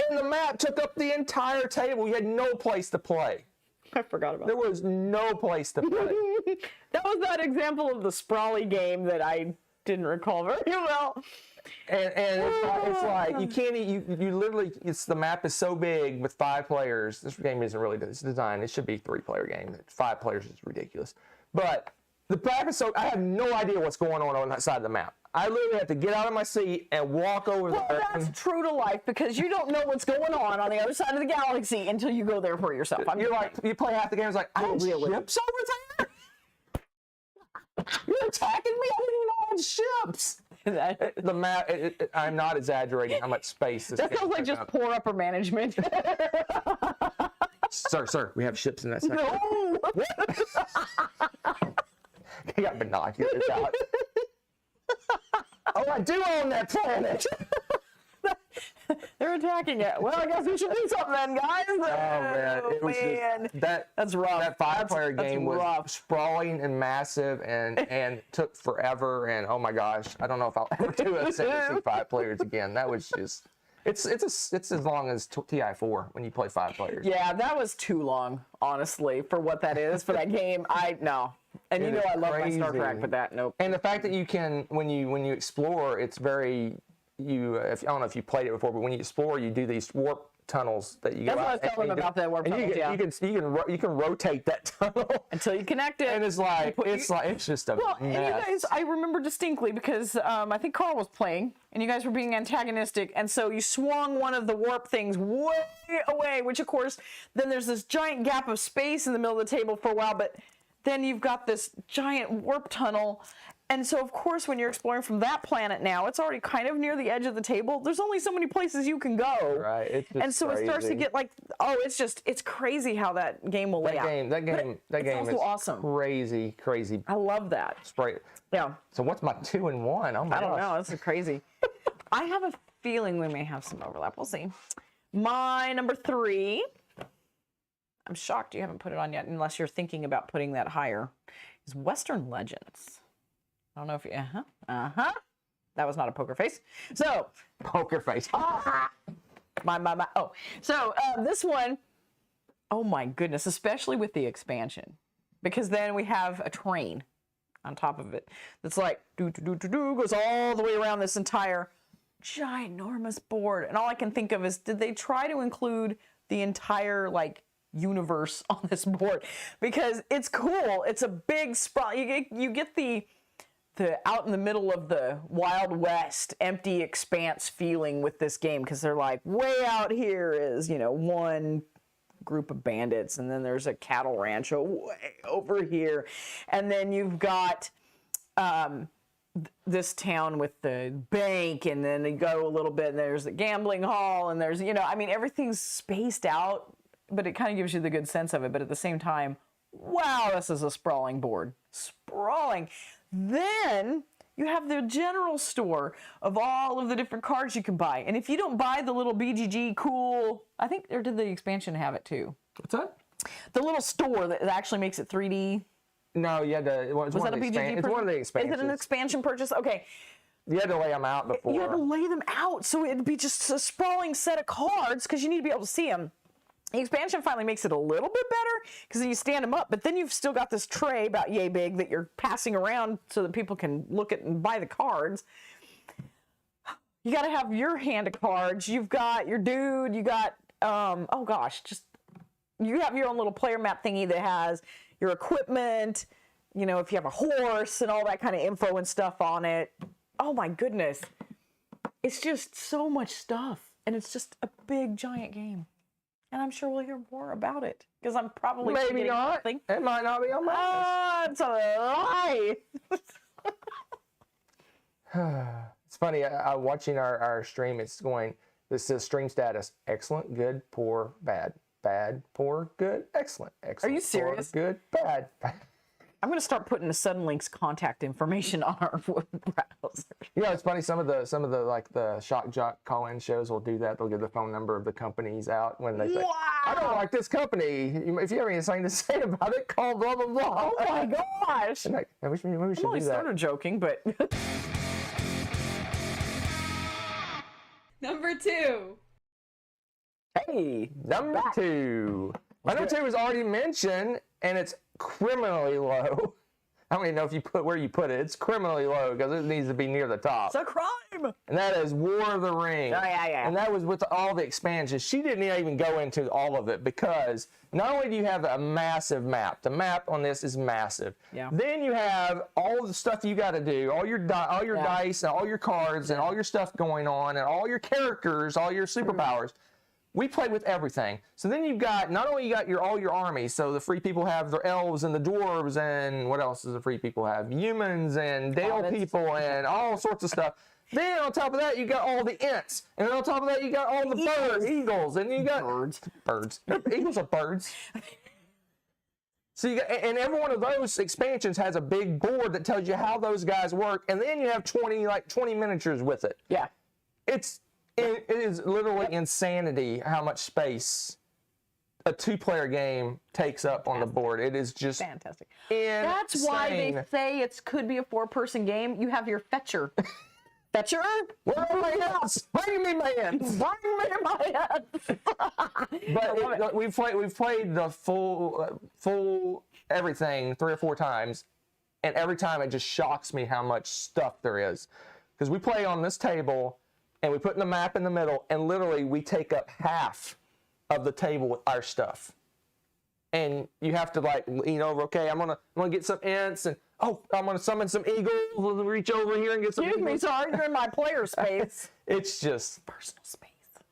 And the map took up the entire table. We had no place to play. I forgot about that. There was no place to play. That was that example of the sprawly game that I didn't recall very well. And it's like you can't you literally the map is so big with 5 players. This game isn't really designed. It should be a 3-player game. 5 players is ridiculous. But the map is so I have no idea what's going on that side of the map. I literally have to get out of my seat and walk over there. Well, that's true to life because you don't know what's going on the other side of the galaxy until you go there for yourself. You're like, you play half the game, it's like, I have ships over there? You're attacking me? I didn't even know I had ships. The map, I'm not exaggerating how much space this That sounds like just poor upper management. Sir, we have ships in that section. No! You got binoculars out. Oh, I do own that planet. They're attacking it. Well, I guess we should do something then, guys. Oh man, it was that's rough. That 5-player game was rough. sprawling and massive and took forever. And oh my gosh, I don't know if I'll ever do a Ascendancy 5 players again. That was just It's as long as TI4 when you play 5 players. Yeah, that was too long, honestly, for what that is for that game. No. And you know I love my Star Trek, but that nope. And the fact that you can when you explore, it's very I don't know if you played it before, but when you explore, you do these warp tunnels that you That's go what I was telling them about that warp tunnels. You can rotate that tunnel until you connect it, and it's just a mess. And you guys, I remember distinctly because I think Carl was playing, and you guys were being antagonistic, and so you swung one of the warp things way away, which of course then there's this giant gap of space in the middle of the table for a while, but then you've got this giant warp tunnel. And so, of course, when you're exploring from that planet now, it's already kind of near the edge of the table. There's only so many places you can go. Right. It's just and so crazy. It starts to get like, it's crazy how that game will lay out. That game is awesome. Crazy. I love that. Spray. Yeah. So what's my 2 and 1? Oh my I don't know. This is crazy. I have a feeling we may have some overlap. We'll see. My number 3. I'm shocked you haven't put it on yet, unless you're thinking about putting that higher. Is Western Legends. I don't know if you, that was not a poker face. So, poker face. My. Oh, so this one, oh my goodness, especially with the expansion, because then we have a train on top of it that's like goes all the way around this entire ginormous board. And all I can think of is, did they try to include the entire like universe on this board? Because it's cool. It's a big sprawl. You get the out in the middle of the Wild West empty expanse feeling with this game, because they're like, way out here is, one group of bandits, and then there's a cattle rancho way over here, and then you've got this town with the bank, and then you go a little bit and there's the gambling hall, and there's everything's spaced out, but it kind of gives you the good sense of it. But at the same time, wow, this is a sprawling board. Sprawling. Then you have the general store of all of the different cards you can buy. And if you don't buy the little BGG cool, I think, or did the expansion have it too? What's that? The little store that actually makes it 3D. No, you had to. Was that a BGG purchase? It's one of the expansions. Is it an expansion purchase? Okay. You had to lay them out before. You had to lay them out, so it'd be just a sprawling set of cards because you need to be able to see them. The expansion finally makes it a little bit better because then you stand them up, but then you've still got this tray about yay big that you're passing around so that people can look at and buy the cards. You got to have your hand of cards. You've got your dude. You got, you have your own little player map thingy that has your equipment, if you have a horse and all that kind of info and stuff on it. Oh my goodness. It's just so much stuff, and it's just a big, giant game. And I'm sure we'll hear more about it because I'm probably maybe not. Something. It might not be on my list. It's a lie. It's funny. I'm watching our stream. It's going. This says stream status: excellent, good, poor, bad, bad, poor, good, excellent, excellent. Are you serious? Poor, good, bad. I'm going to start putting the Suddenlink's contact information on our browser. It's funny. Some of the like the shock jock call-in shows will do that. They'll give the phone number of the companies out when they say, wow. "I don't like this company. If you have anything to say about it, call blah blah blah." Oh my gosh! Like, maybe we should I'm only do that. sort of joking, but Number 2. Hey, number 2. My number 2 was already mentioned, and it's criminally low. I don't even know if you put where you put it. It's criminally low because it needs to be near the top. It's a crime. And that is War of the Rings. Oh, yeah. And that was with all the expansions. She didn't even go into all of it because not only do you have a massive map, the map on this is massive. Yeah. Then you have all the stuff you got to do, all your dice and all your cards and all your stuff going on and all your characters, all your superpowers. We played with everything. So then you've got, not only you got all your armies, so the free people have their elves and the dwarves, and what else does the free people have? Humans and Dale people and all sorts of stuff. Then on top of that, you got all the Ents. And then on top of that, you got all the birds, eagles, and you got birds. Eagles are birds. So you got, and every one of those expansions has a big board that tells you how those guys work, and then you have 20 miniatures with it. Yeah. It is literally insanity how much space a 2-player game takes up on the board. It is just fantastic. Insane. That's why they say it could be a 4-person game. You have your fetcher. Fetcher? Where are my hands? Bring me my hands. Bring me my hands. But we've played the full everything 3 or 4 times, and every time it just shocks me how much stuff there is. Because we play on this table, and we put the map in the middle, and literally we take up half of the table with our stuff. And you have to like lean over. Okay, I'm gonna get some ants, and I'm gonna summon some eagles. We'll reach over here and get some. Excuse me, sorry, you're in my player space. It's just Personal space.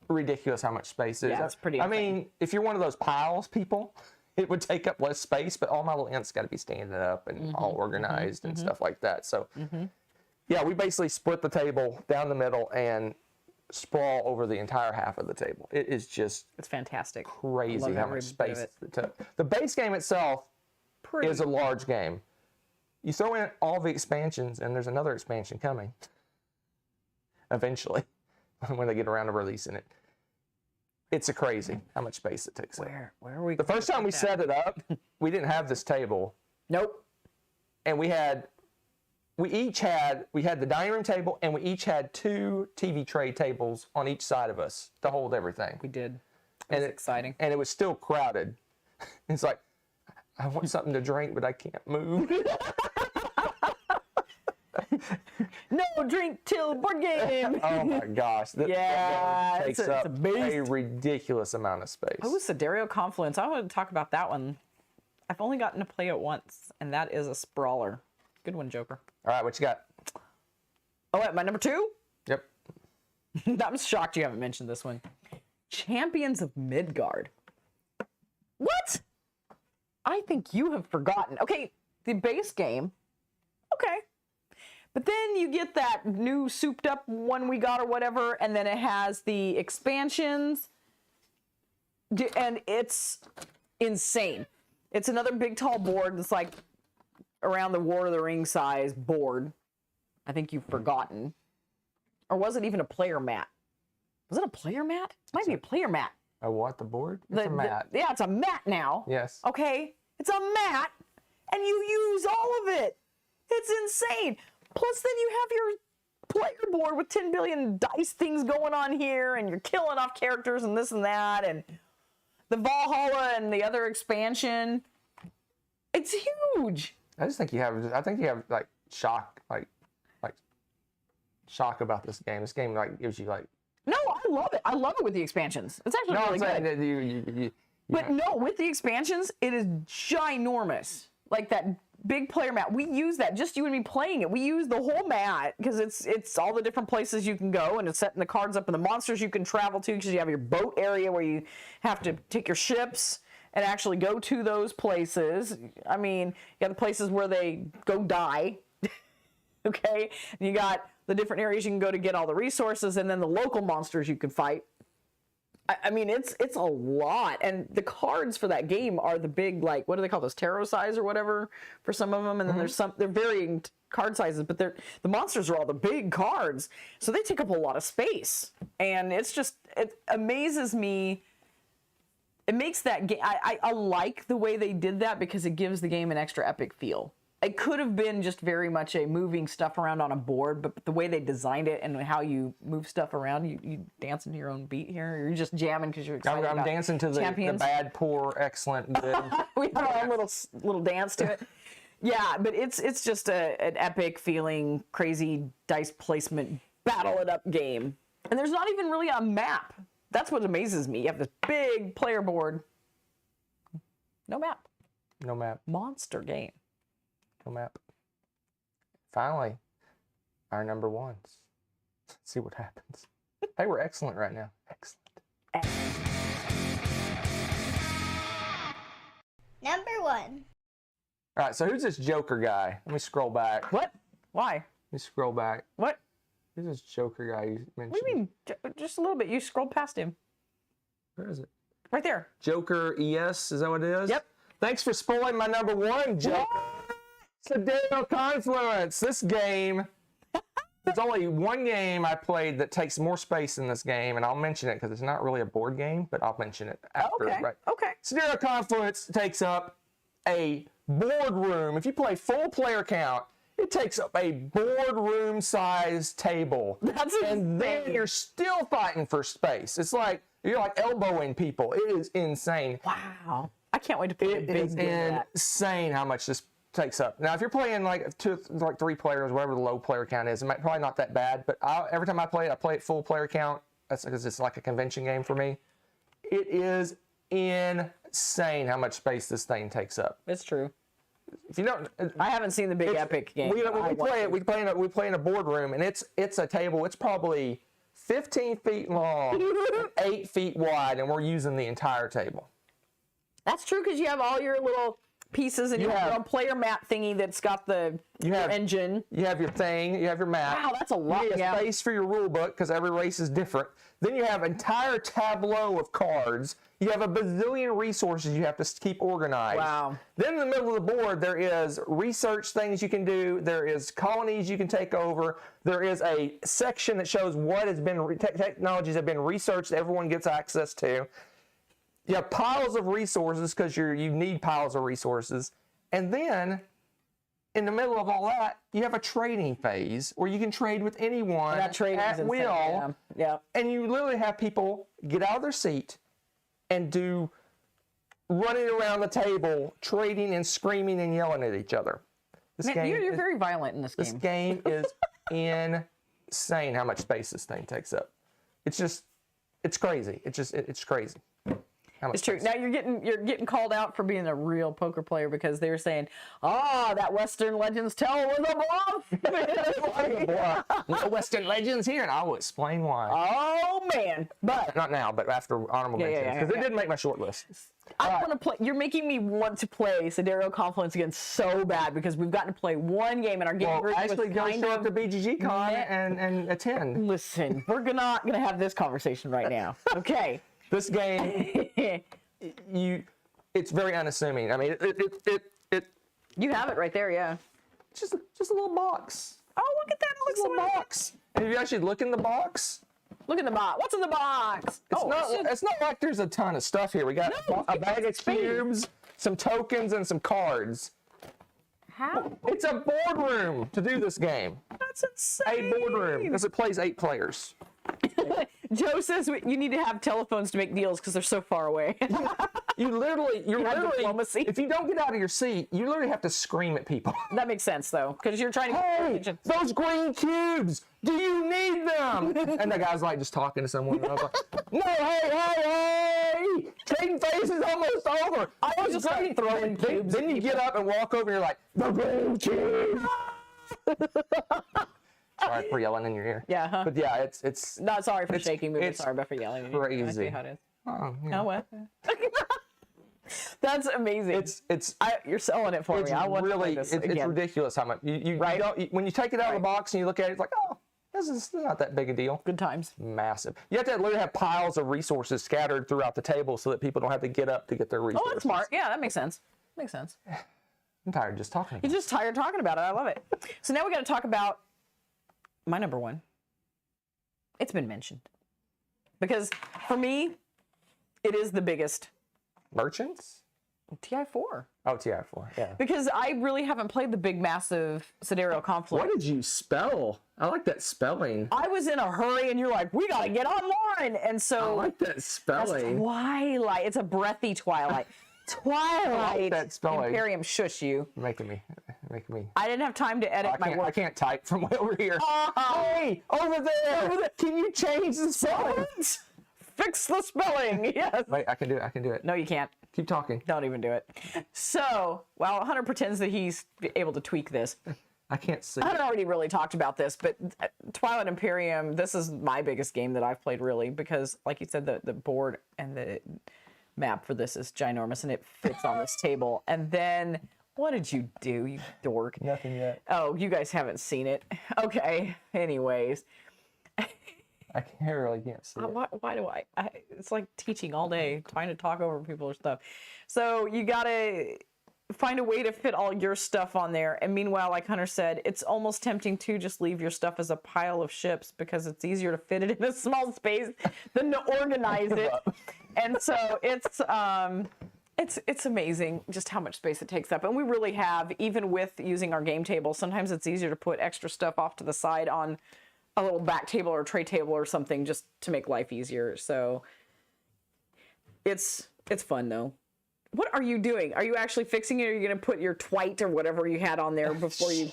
ridiculous how much space it is. Yeah, it's pretty I insane. mean, if you're one of those piles people, it would take up less space, but all my little ants got to be standing up and all organized and stuff like that. So, yeah, we basically split the table down the middle and sprawl over the entire half of the table. It is just It's fantastic. crazy Love how every much bit of space it. it took. The base game itself Pretty. is a large game. You throw in all the expansions, and there's another expansion coming eventually when they get around to releasing it. It's a crazy how much space it takes up. Where are we? The first time we set it up, we didn't have this table, Nope. and we had the dining room table, and we each had 2 TV tray tables on each side of us to hold everything. We did. It was exciting. And it was still crowded. It's like, I want something to drink, but I can't move. No drink till board game. Oh my gosh. That Yeah, takes it's a up beast. a ridiculous amount of space. Oh, Sidereal Confluence. I want to talk about that one. I've only gotten to play it once, and that is a sprawler. Good one, Joker. All right, what you got? Oh, wait, my number 2? Yep. I'm shocked you haven't mentioned this one. Champions of Midgard. What? I think you have forgotten. Okay, the base game. Okay. But then you get that new souped up one we got or whatever, and then it has the expansions. And it's insane. It's another big tall board that's like around the War of the Ring size board. I think you've forgotten. Or was it even a player mat? Was it a player mat? It might be a player mat. A what? The board? It's a mat. Yeah, it's a mat now. Yes. Okay, it's a mat, and you use all of it. It's insane. Plus, then you have your player board with 10 billion dice things going on here, and you're killing off characters and this and that, and the Valhalla and the other expansion. It's huge. I think you have like shock about this game. This game like gives you like. No, I love it. I love it with the expansions. It's actually No, really I'm saying good. that you But no, with the expansions, it is ginormous. Like that big player mat. We use that, just you and me playing it. We use the whole mat because it's all the different places you can go, and it's setting the cards up and the monsters you can travel to, because you have your boat area where you have to take your ships and actually go to those places. I mean, you got the places where they go die. Okay? And you got the different areas you can go to get all the resources, and then the local monsters you can fight. I mean, it's a lot, and the cards for that game are the big, like, what do they call those, tarot size or whatever for some of them, and then there's they're varying card sizes, but the monsters are all the big cards, so they take up a lot of space, and it amazes me. It makes that game, I like the way they did that because it gives the game an extra epic feel. It could have been just very much a moving stuff around on a board, but the way they designed it and how you move stuff around, you dancing to your own beat here. You're just jamming because you're excited. I'm dancing to the bad, poor, excellent, good. We have our own little dance to it. Yeah, but it's just an epic feeling, crazy dice placement, battle it up game. And there's not even really a map. That's what amazes me. You have this big player board. No map. No map. Monster game. No map. Finally, our number ones. Let's see what happens. Hey, we're excellent right now. Excellent. Number 1. All right, so who's this Joker guy? Let me scroll back. What? Why? Let me scroll back. What? Who's this Joker guy you mentioned? What do you mean? Just a little bit. You scrolled past him. Where is it? Right there. Joker ES, is that what it is? Yep. Thanks for spoiling my number 1, Joker. Sidereal Confluence. This game, there's only one game I played that takes more space in this game, and I'll mention it because it's not really a board game, but I'll mention it after. Okay. Right. Okay. Sidereal Confluence takes up a board room. If you play full player count, It takes up a boardroom-sized table. That's and then insane. you're still fighting for space. It's like you're like elbowing people. It is insane. Wow. I can't wait to play a It big is game of that. insane how much this takes up. Now, if you're playing like 3 players, whatever the low player count is, probably not that bad. But every time I play it full player count. That's because it's like a convention game for me. It is insane how much space this thing takes up. It's true. If you don't, I haven't seen the big epic game. when we play in a boardroom, and it's a table. It's probably 15 feet long, and 8 feet wide, and we're using the entire table. That's true because you have all your little pieces and you have your own player mat thingy that's got your engine. You have your thing. You have your map. Wow, that's a lot. You need a space for your rule book because every race is different. Then you have an entire tableau of cards. You have a bazillion resources you have to keep organized. Wow. Then in the middle of the board, there is research things you can do. There is colonies you can take over. There is a section that shows what has been technologies have been researched that everyone gets access to. You have piles of resources because you need piles of resources. And then in the middle of all that, you have a trading phase where you can trade with anyone at will. Yeah. And you literally have people get out of their seat and running around the table, trading and screaming and yelling at each other. You're very violent in this game. This game is insane how much space this thing takes up. It's crazy. It's crazy. It's true. Now you're getting called out for being a real poker player because they were saying, that Western Legends tell was a bluff. No Western Legends here, and I will explain why. Oh man! But not now, but after honorable mentions, because it didn't make my short list. I want to play. You're making me want to play Sidereal Confluence again so bad because we've gotten to play one game in our game group. Actually, go show up to BGG Con and attend. Listen, we're not gonna have this conversation right now. Okay. This game, it's very unassuming. I mean, it. You have it right there, yeah. It's just a little box. Oh, look at that! It looks a little box. And if you actually look in the box, look in the box. What's in the box? It's not like there's a ton of stuff here. We got a bag of cubes, some tokens, and some cards. How? It's a boardroom to do this game. That's insane. A boardroom because it plays 8 players. Joe says you need to have telephones to make deals because they're so far away. You're literally, diplomacy. if you don't get out of your seat, you literally have to scream at people. That makes sense though, because you're trying to. Hey, those green cubes! Do you need them? And the guy's like just talking to someone. And I was like, no, hey! Trading phase is almost over. I was just like throwing cubes. Then you get up and walk over and you're like, the green cube! Sorry for yelling in your ear. Yeah, huh? But yeah, it's not sorry for shaking me, but sorry for yelling. Crazy. I see how it is. Oh, yeah. Oh, what? That's amazing. You're selling it for me. I want to play this again. It's ridiculous how much when you take it out of the box and you look at it, it's like, oh, this is not that big a deal. Good times. Massive. You have to literally have piles of resources scattered throughout the table so that people don't have to get up to get their resources. Oh, that's smart. Yeah, that makes sense. Makes sense. I'm tired of just talking about You're just tired talking about it. I love it. So now we got to talk about my number one. It's been mentioned. Because for me, it is the biggest. Merchants? TI4. Oh, TI4, yeah. Because I really haven't played the big, massive Sidereal Confluence. What did you spell? I like that spelling. I was in a hurry, and you're like, we got to get online. And so. I like that spelling. Twilight. It's a breathy Twilight. Twilight. I like that spelling. Imperium, shush you. Making me. I didn't have time to edit my work. I can't type from way over here. Hey, over there. Can you change the spelling? Fix the spelling. Yes. Wait, I can do it. No, you can't. Keep talking. Don't even do it. So, while Hunter pretends that he's able to tweak this, I can't see. I had already really talked about this, but Twilight Imperium, this is my biggest game that I've played really because, like you said, the board and the map for this is ginormous and it fits on this table. And then, what did you do, you dork? Nothing yet. Oh, you guys haven't seen it. Okay. Anyways. I can't see it. Why do I? It's like teaching all day, trying to talk over people's stuff. So you gotta find a way to fit all your stuff on there. And meanwhile, like Hunter said, it's almost tempting to just leave your stuff as a pile of ships because it's easier to fit it in a small space than to organize it. And so it's It's amazing just how much space it takes up. And we really have, even with using our game table, sometimes it's easier to put extra stuff off to the side on a little back table or tray table or something just to make life easier. So it's fun though. What are you doing? Are you actually fixing it, or are you going to put your twite or whatever you had on there before you...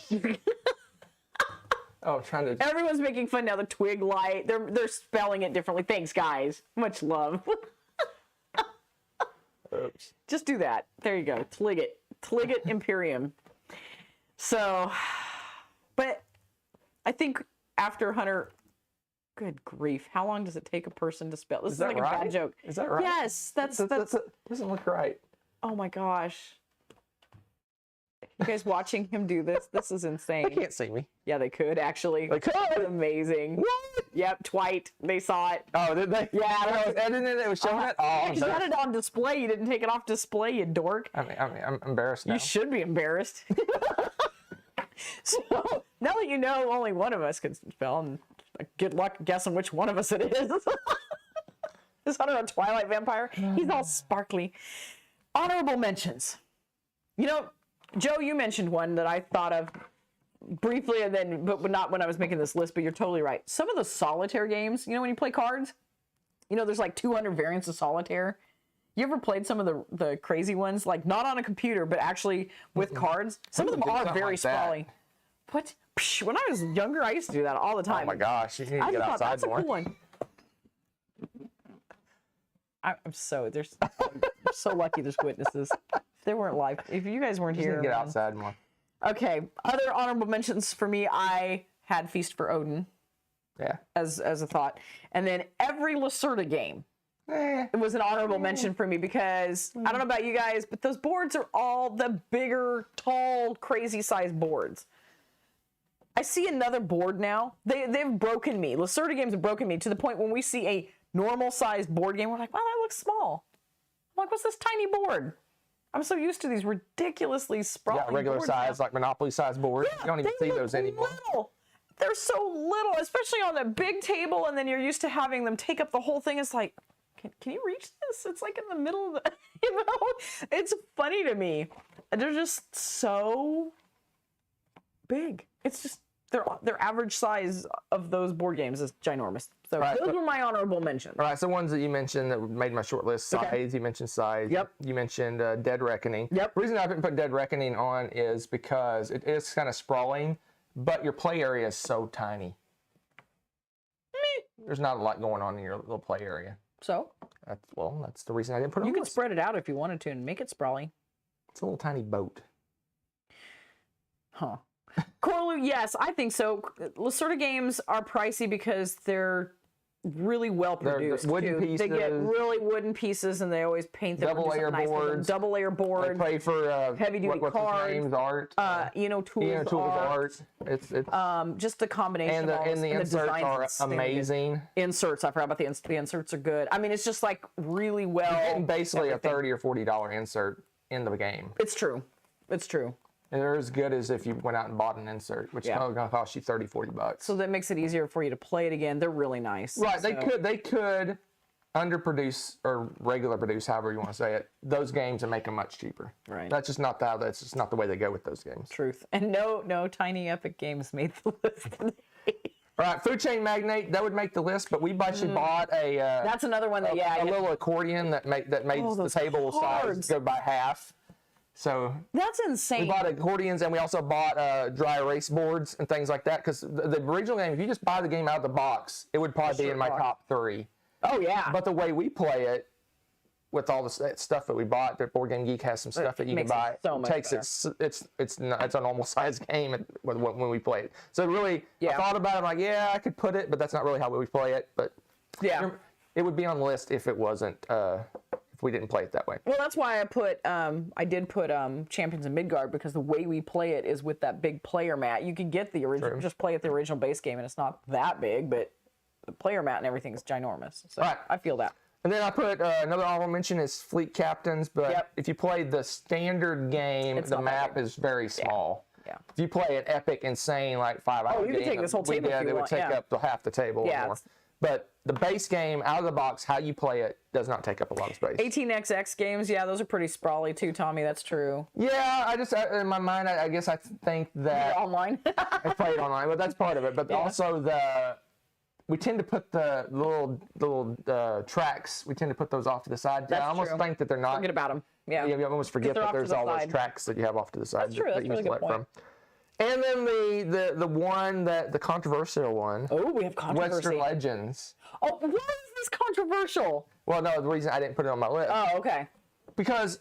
Oh, I'm trying to... Everyone's making fun now, the twig light. They're spelling it differently. Thanks, guys. Much love. Oops. Just do that. There you go. Tligget. Tligget Imperium. So, but I think after Hunter... Good grief. How long does it take a person to spell? This is like right? a bad joke. Is that right? Yes. That's doesn't look right. Oh my gosh. You guys watching him do this? This is insane. They can't see me. Yeah, they could actually. They could. That's amazing. What? Yep, twite. They saw it. Oh, did they? Yeah, I was editing it. It was showing it. Oh, you had it on display. You didn't take it off display, you dork. I mean, I'm embarrassed now. You should be embarrassed. So now that you know only one of us can spell, and good luck guessing which one of us it is. Is Hunter a Twilight vampire? He's all sparkly. Honorable mentions. You know, Joe, you mentioned one that I thought of briefly, and then, but not when I was making this list, but you're totally right. Some of the solitaire games, you know, when you play cards, you know, there's like 200 variants of solitaire. You ever played some of the crazy ones? Like not on a computer, but actually with cards? Some of them are very sprawling. What? Psh, when I was younger, I used to do that all the time. Oh my gosh, you need to get outside that's more. A cool one. I'm so lucky there's witnesses. If they weren't live, if you guys weren't here, get outside more. Okay, other honorable mentions for me. I had Feast for Odin. Yeah. As a thought, and then every Lacerda game. It was an honorable mention for me because I don't know about you guys, but those boards are all the bigger, tall, crazy sized boards. I see another board now. They've broken me. Lacerda games have broken me to the point when we see a normal sized board game, we're like, wow, that looks small. I'm like, what's this tiny board? I'm so used to these ridiculously sprawling Yeah, regular boards size, like Monopoly size boards. Yeah, You don't even they see look those anymore. Little. They're so little, especially on a big table, and then you're used to having them take up the whole thing. It's like, can you reach this? It's like in the middle of the, you know? It's funny to me. They're just so big. It's just, their average size of those board games is ginormous. So those were my honorable mentions. All right, so ones that you mentioned that made my short list. Size, Okay. you mentioned Size. Yep. You mentioned Dead Reckoning. Yep. The reason I didn't put Dead Reckoning on is because it is kind of sprawling, but your play area is so tiny. There's not a lot going on in your little play area. So? That's the reason I didn't put it on. You the could list. spread it out if you wanted to and make it sprawling. It's a little tiny boat. Huh. Corlu, yes, I think so. Lacerda games are pricey because they're really well produced. They're wooden pieces. They get really wooden pieces, and they always paint them. Double layer boards. Double layer board. They play for heavy duty what's cards. his name's art. Tools art. It's just the combination and of all this, the inserts designs are outstanding. amazing. Inserts, I forgot about the inserts. The inserts are good. I mean, it's just like really well. And basically everything. a $30 or $40 insert in the game. It's true. It's true. And they're as good as if you went out and bought an insert, which is going to cost you $30, $40. So that makes it easier for you to play it again. They're really nice. Right. So. They could underproduce or regular produce, however you want to say it, those games and make them much cheaper. Right. That's just not the way they go with those games. Truth. And no tiny epic games made the list. All right, Food Chain Magnate, that would make the list, but we actually bought a That's another one that a little accordion that made the table size go by half. So that's insane. we bought accordions, and we also bought dry erase boards and things like that. Because the original game, if you just buy the game out of the box, it would probably be in my top 3. Oh yeah. But the way we play it, with all the stuff that we bought, that Board Game Geek has some stuff that you can buy. So much takes it's a normal size game when we play it. So really, I thought about it. I'm like, yeah, I could put it, but that's not really how we play it. But yeah, it would be on the list if it wasn't. If we didn't play it that way. Well, that's why I did put Champions of Midgard, because the way we play it is with that big player mat. You can get the original, just play it the original base game, and it's not that big, but the player mat and everything is ginormous. So I feel that. And then I put another honorable mention is Fleet Captains, but if you play the standard game, the map is very small. Yeah. If you play an epic, insane, like 5-hour game, you can take this whole table if you it would want, take up half the table or more. But the base game, out of the box, how you play it, does not take up a lot of space. 18xx games, yeah, those are pretty sprawly too, Tommy. That's true. Yeah, in my mind, I guess I think that Online. I play it online, but that's part of it. But also we tend to put the little tracks. We tend to put those off to the side. That's I almost true. think that they're not. Forget about them. Yeah. You almost forget they're that off to there's the all those side. tracks that you have off to the side. That's true. That's a really good point. And then the one the controversial one. Oh, we have controversy. Western Legends. Oh, why is this controversial? Well, no, the reason I didn't put it on my list. Oh, okay. Because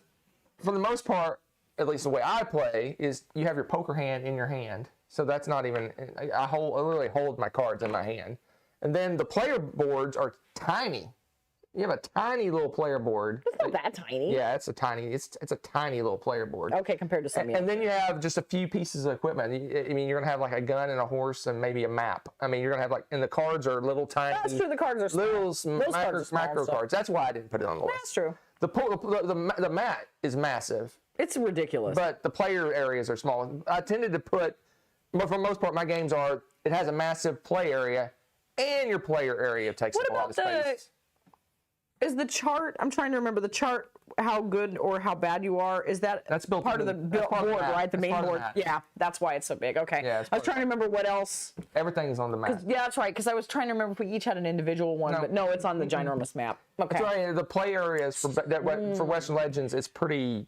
for the most part, at least the way I play, is you have your poker hand in your hand. So that's not even, I literally hold my cards in my hand. And then the player boards are tiny. You have a tiny little player board. It's not that tiny. Yeah, it's a tiny little player board. Okay, compared to some. And then you have just a few pieces of equipment. I mean, you're gonna have like a gun and a horse and maybe a map. I mean, you're gonna have and the cards are little tiny. That's true. The cards are small. micro cards. That's why I didn't put it on the list. That's true. The mat is massive. It's ridiculous. But the player areas are small. I tended to put, but for the most part, my games it has a massive play area, and your player area takes up a lot of space. Is the chart? I'm trying to remember the chart. How good or how bad you are? Is that's built part of the board, right? The main board. Yeah, that's why it's so big. Okay. Yeah, I was trying to remember what else. Everything's on the map. Yeah, that's right. Because I was trying to remember if we each had an individual one, but no, it's on the ginormous map. Okay. That's right. The play areas for Western Legends is pretty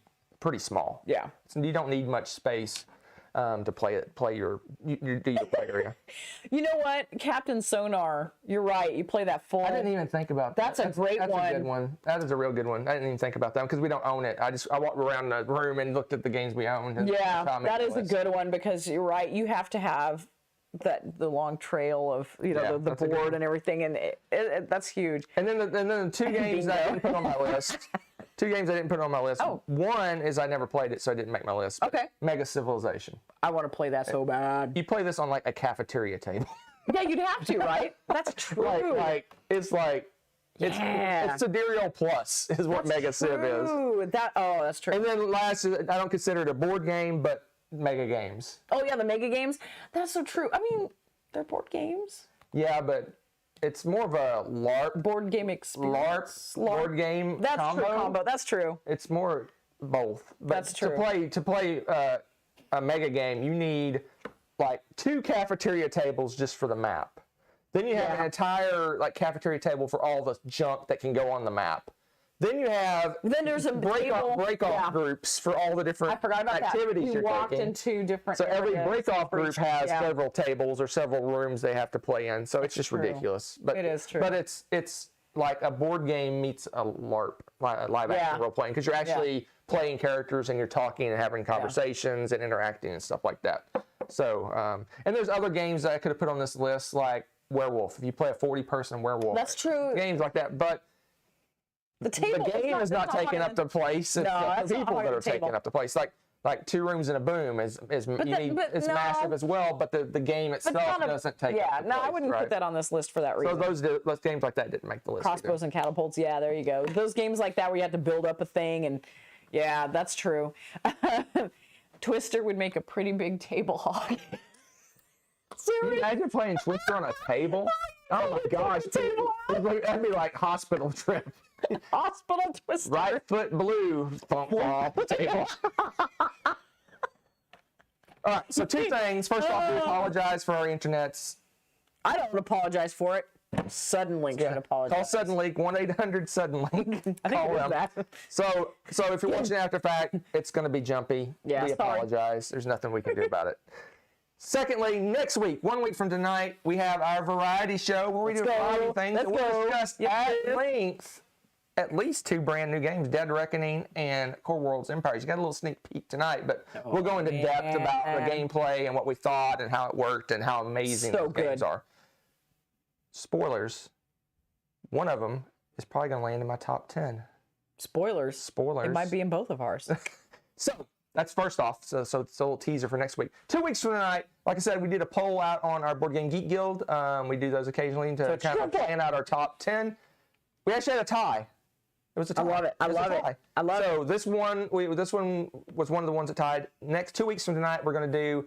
small. Yeah. So you don't need much space to play your play area. You know what, Captain Sonar, you're right. You play that full. I didn't even think about that. That's a great one. That's a good one. That is a real good one. I didn't even think about that because we don't own it. I walked around the room and looked at the games we own. Yeah, that is a good one because you're right. You have to have the long trail of the board and everything, and that's huge. And then the two games that I didn't put on my list. Two games I didn't put on my list. Oh. One is I never played it, so I didn't make my list. Okay. Mega Civilization. I want to play that so bad. You play this on like a cafeteria table. Yeah, you'd have to, right? That's true. It's Sidereal Plus is what Mega Civ is. That's true. And then last, I don't consider it a board game, but Mega Games. Oh yeah, the Mega Games. That's so true. I mean, they're board games. Yeah, but it's more of a LARP. Board game experience. Board game That's combo. true combo. That's true. It's more both. But That's true. To play a Mega game, you need like 2 cafeteria tables just for the map. Then you have an entire cafeteria table for all the junk that can go on the map. Then you have there's a break-off groups for all the different activities you're walked taking. into different So every areas break-off group has yeah. several tables or several rooms they have to play in. So it's just ridiculous. But it is true. But it's like a board game meets a LARP, live action role playing, because you're actually playing characters and you're talking and having conversations and interacting and stuff like that. So and there's other games that I could have put on this list, like Werewolf. If you play a 40-person werewolf, that's true. Games like that, but the game is not taking up the place. It's the people that are taking up the place. Like 2 Rooms and a Boom is massive as well, but the game itself doesn't take up the place. I wouldn't put that on this list for that reason. So those games like that didn't make the list. Crossbows and catapults, yeah, there you go. Those games like that where you have to build up a thing, and yeah, that's true. Twister would make a pretty big table hog. Seriously? Imagine playing Twister on a table. Oh my gosh, that'd be like hospital trip. Hospital Twister. Right foot blue. Thump off the table. All right, so 2 things. First off, we apologize for our internets. I don't apologize for it. Suddenlink should apologize. Call Suddenlink, 1-800-SUDDENLINK. I think it was that. So if you're watching after fact, it's going to be jumpy. Yeah, we apologize. There's nothing we can do about it. Secondly, next week, 1 week from tonight, we have our variety show where we do a variety of things. We'll discuss at length at least 2 brand new games, Dead Reckoning and Core Worlds Empires. You got a little sneak peek tonight, but we'll go into depth about the gameplay and what we thought and how it worked and how amazing those games are. Spoilers. One of them is probably going to land in my top 10. Spoilers. It might be in both of ours. So that's first off. So it's a little teaser for next week. 2 weeks from tonight, like I said, we did a poll out on our Board Game Geek Guild. We do those occasionally to kind of plan out our top 10. We actually had a tie. It was a tie. I love it. I love it. So this one was one of the ones that tied. Next 2 weeks from tonight, we're going to do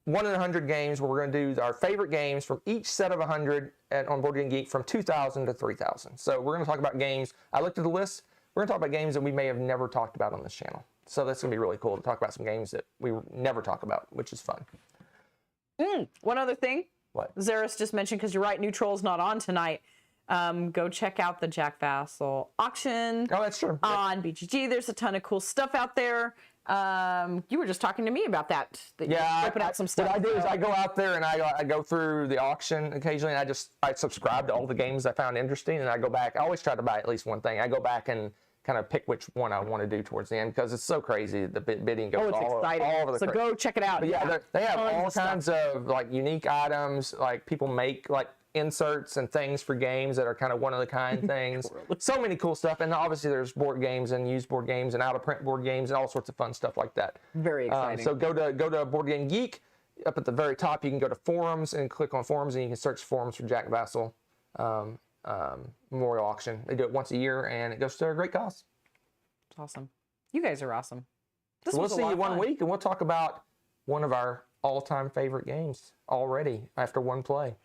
1 in 100 games where we're going to do our favorite games from each set of 100 on Board Game Geek from 2,000 to 3,000. So we're going to talk about games. I looked at the list. We're going to talk about games that we may have never talked about on this channel. So that's going to be really cool to talk about some games that we never talk about, which is fun. One other thing. What? Zaris just mentioned, because you're right, New Troll's not on tonight. Go check out the Jack Vassal auction. Oh, that's true. On BGG. There's a ton of cool stuff out there. You were just talking to me about that. Yeah, open out some stuff. What I do is I go out there and I go through the auction occasionally, and I subscribe to all the games I found interesting, and I go back. I always try to buy at least one thing. I go back and kind of pick which one I want to do towards the end, because it's so crazy. The bidding goes all over the So go check it out. But yeah, they have all kinds of like unique items, like people make like inserts and things for games that are kind of one of the kind things. So many cool stuff, and obviously there's board games and used board games and out of print board games and all sorts of fun stuff like that. Very exciting. So go to Board Game Geek. Up at the very top, you can go to forums and click on forums, and you can search forums for Jack Vassal Memorial Auction. They do it once a year, and it goes to a great cause. It's awesome. You guys are awesome. So we'll see you one week, and we'll talk about one of our all-time favorite games already after one play.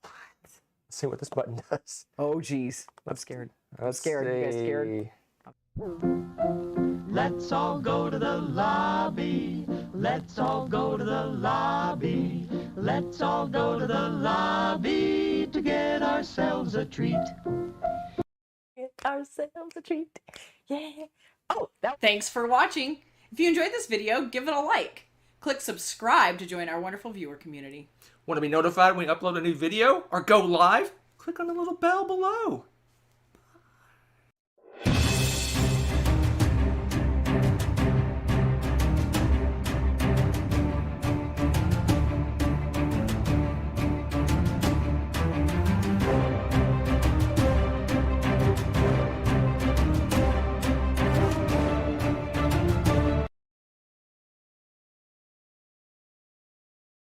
Let's see what this button does. Oh, geez. I'm scared. I'm scared. You guys scared? Let's all go to the lobby. Let's all go to the lobby. Let's all go to the lobby to get ourselves a treat. Get ourselves a treat. Yeah. Oh, Thanks for watching. If you enjoyed this video, give it a like. Click subscribe to join our wonderful viewer community. Want to be notified when we upload a new video or go live? Click on the little bell below.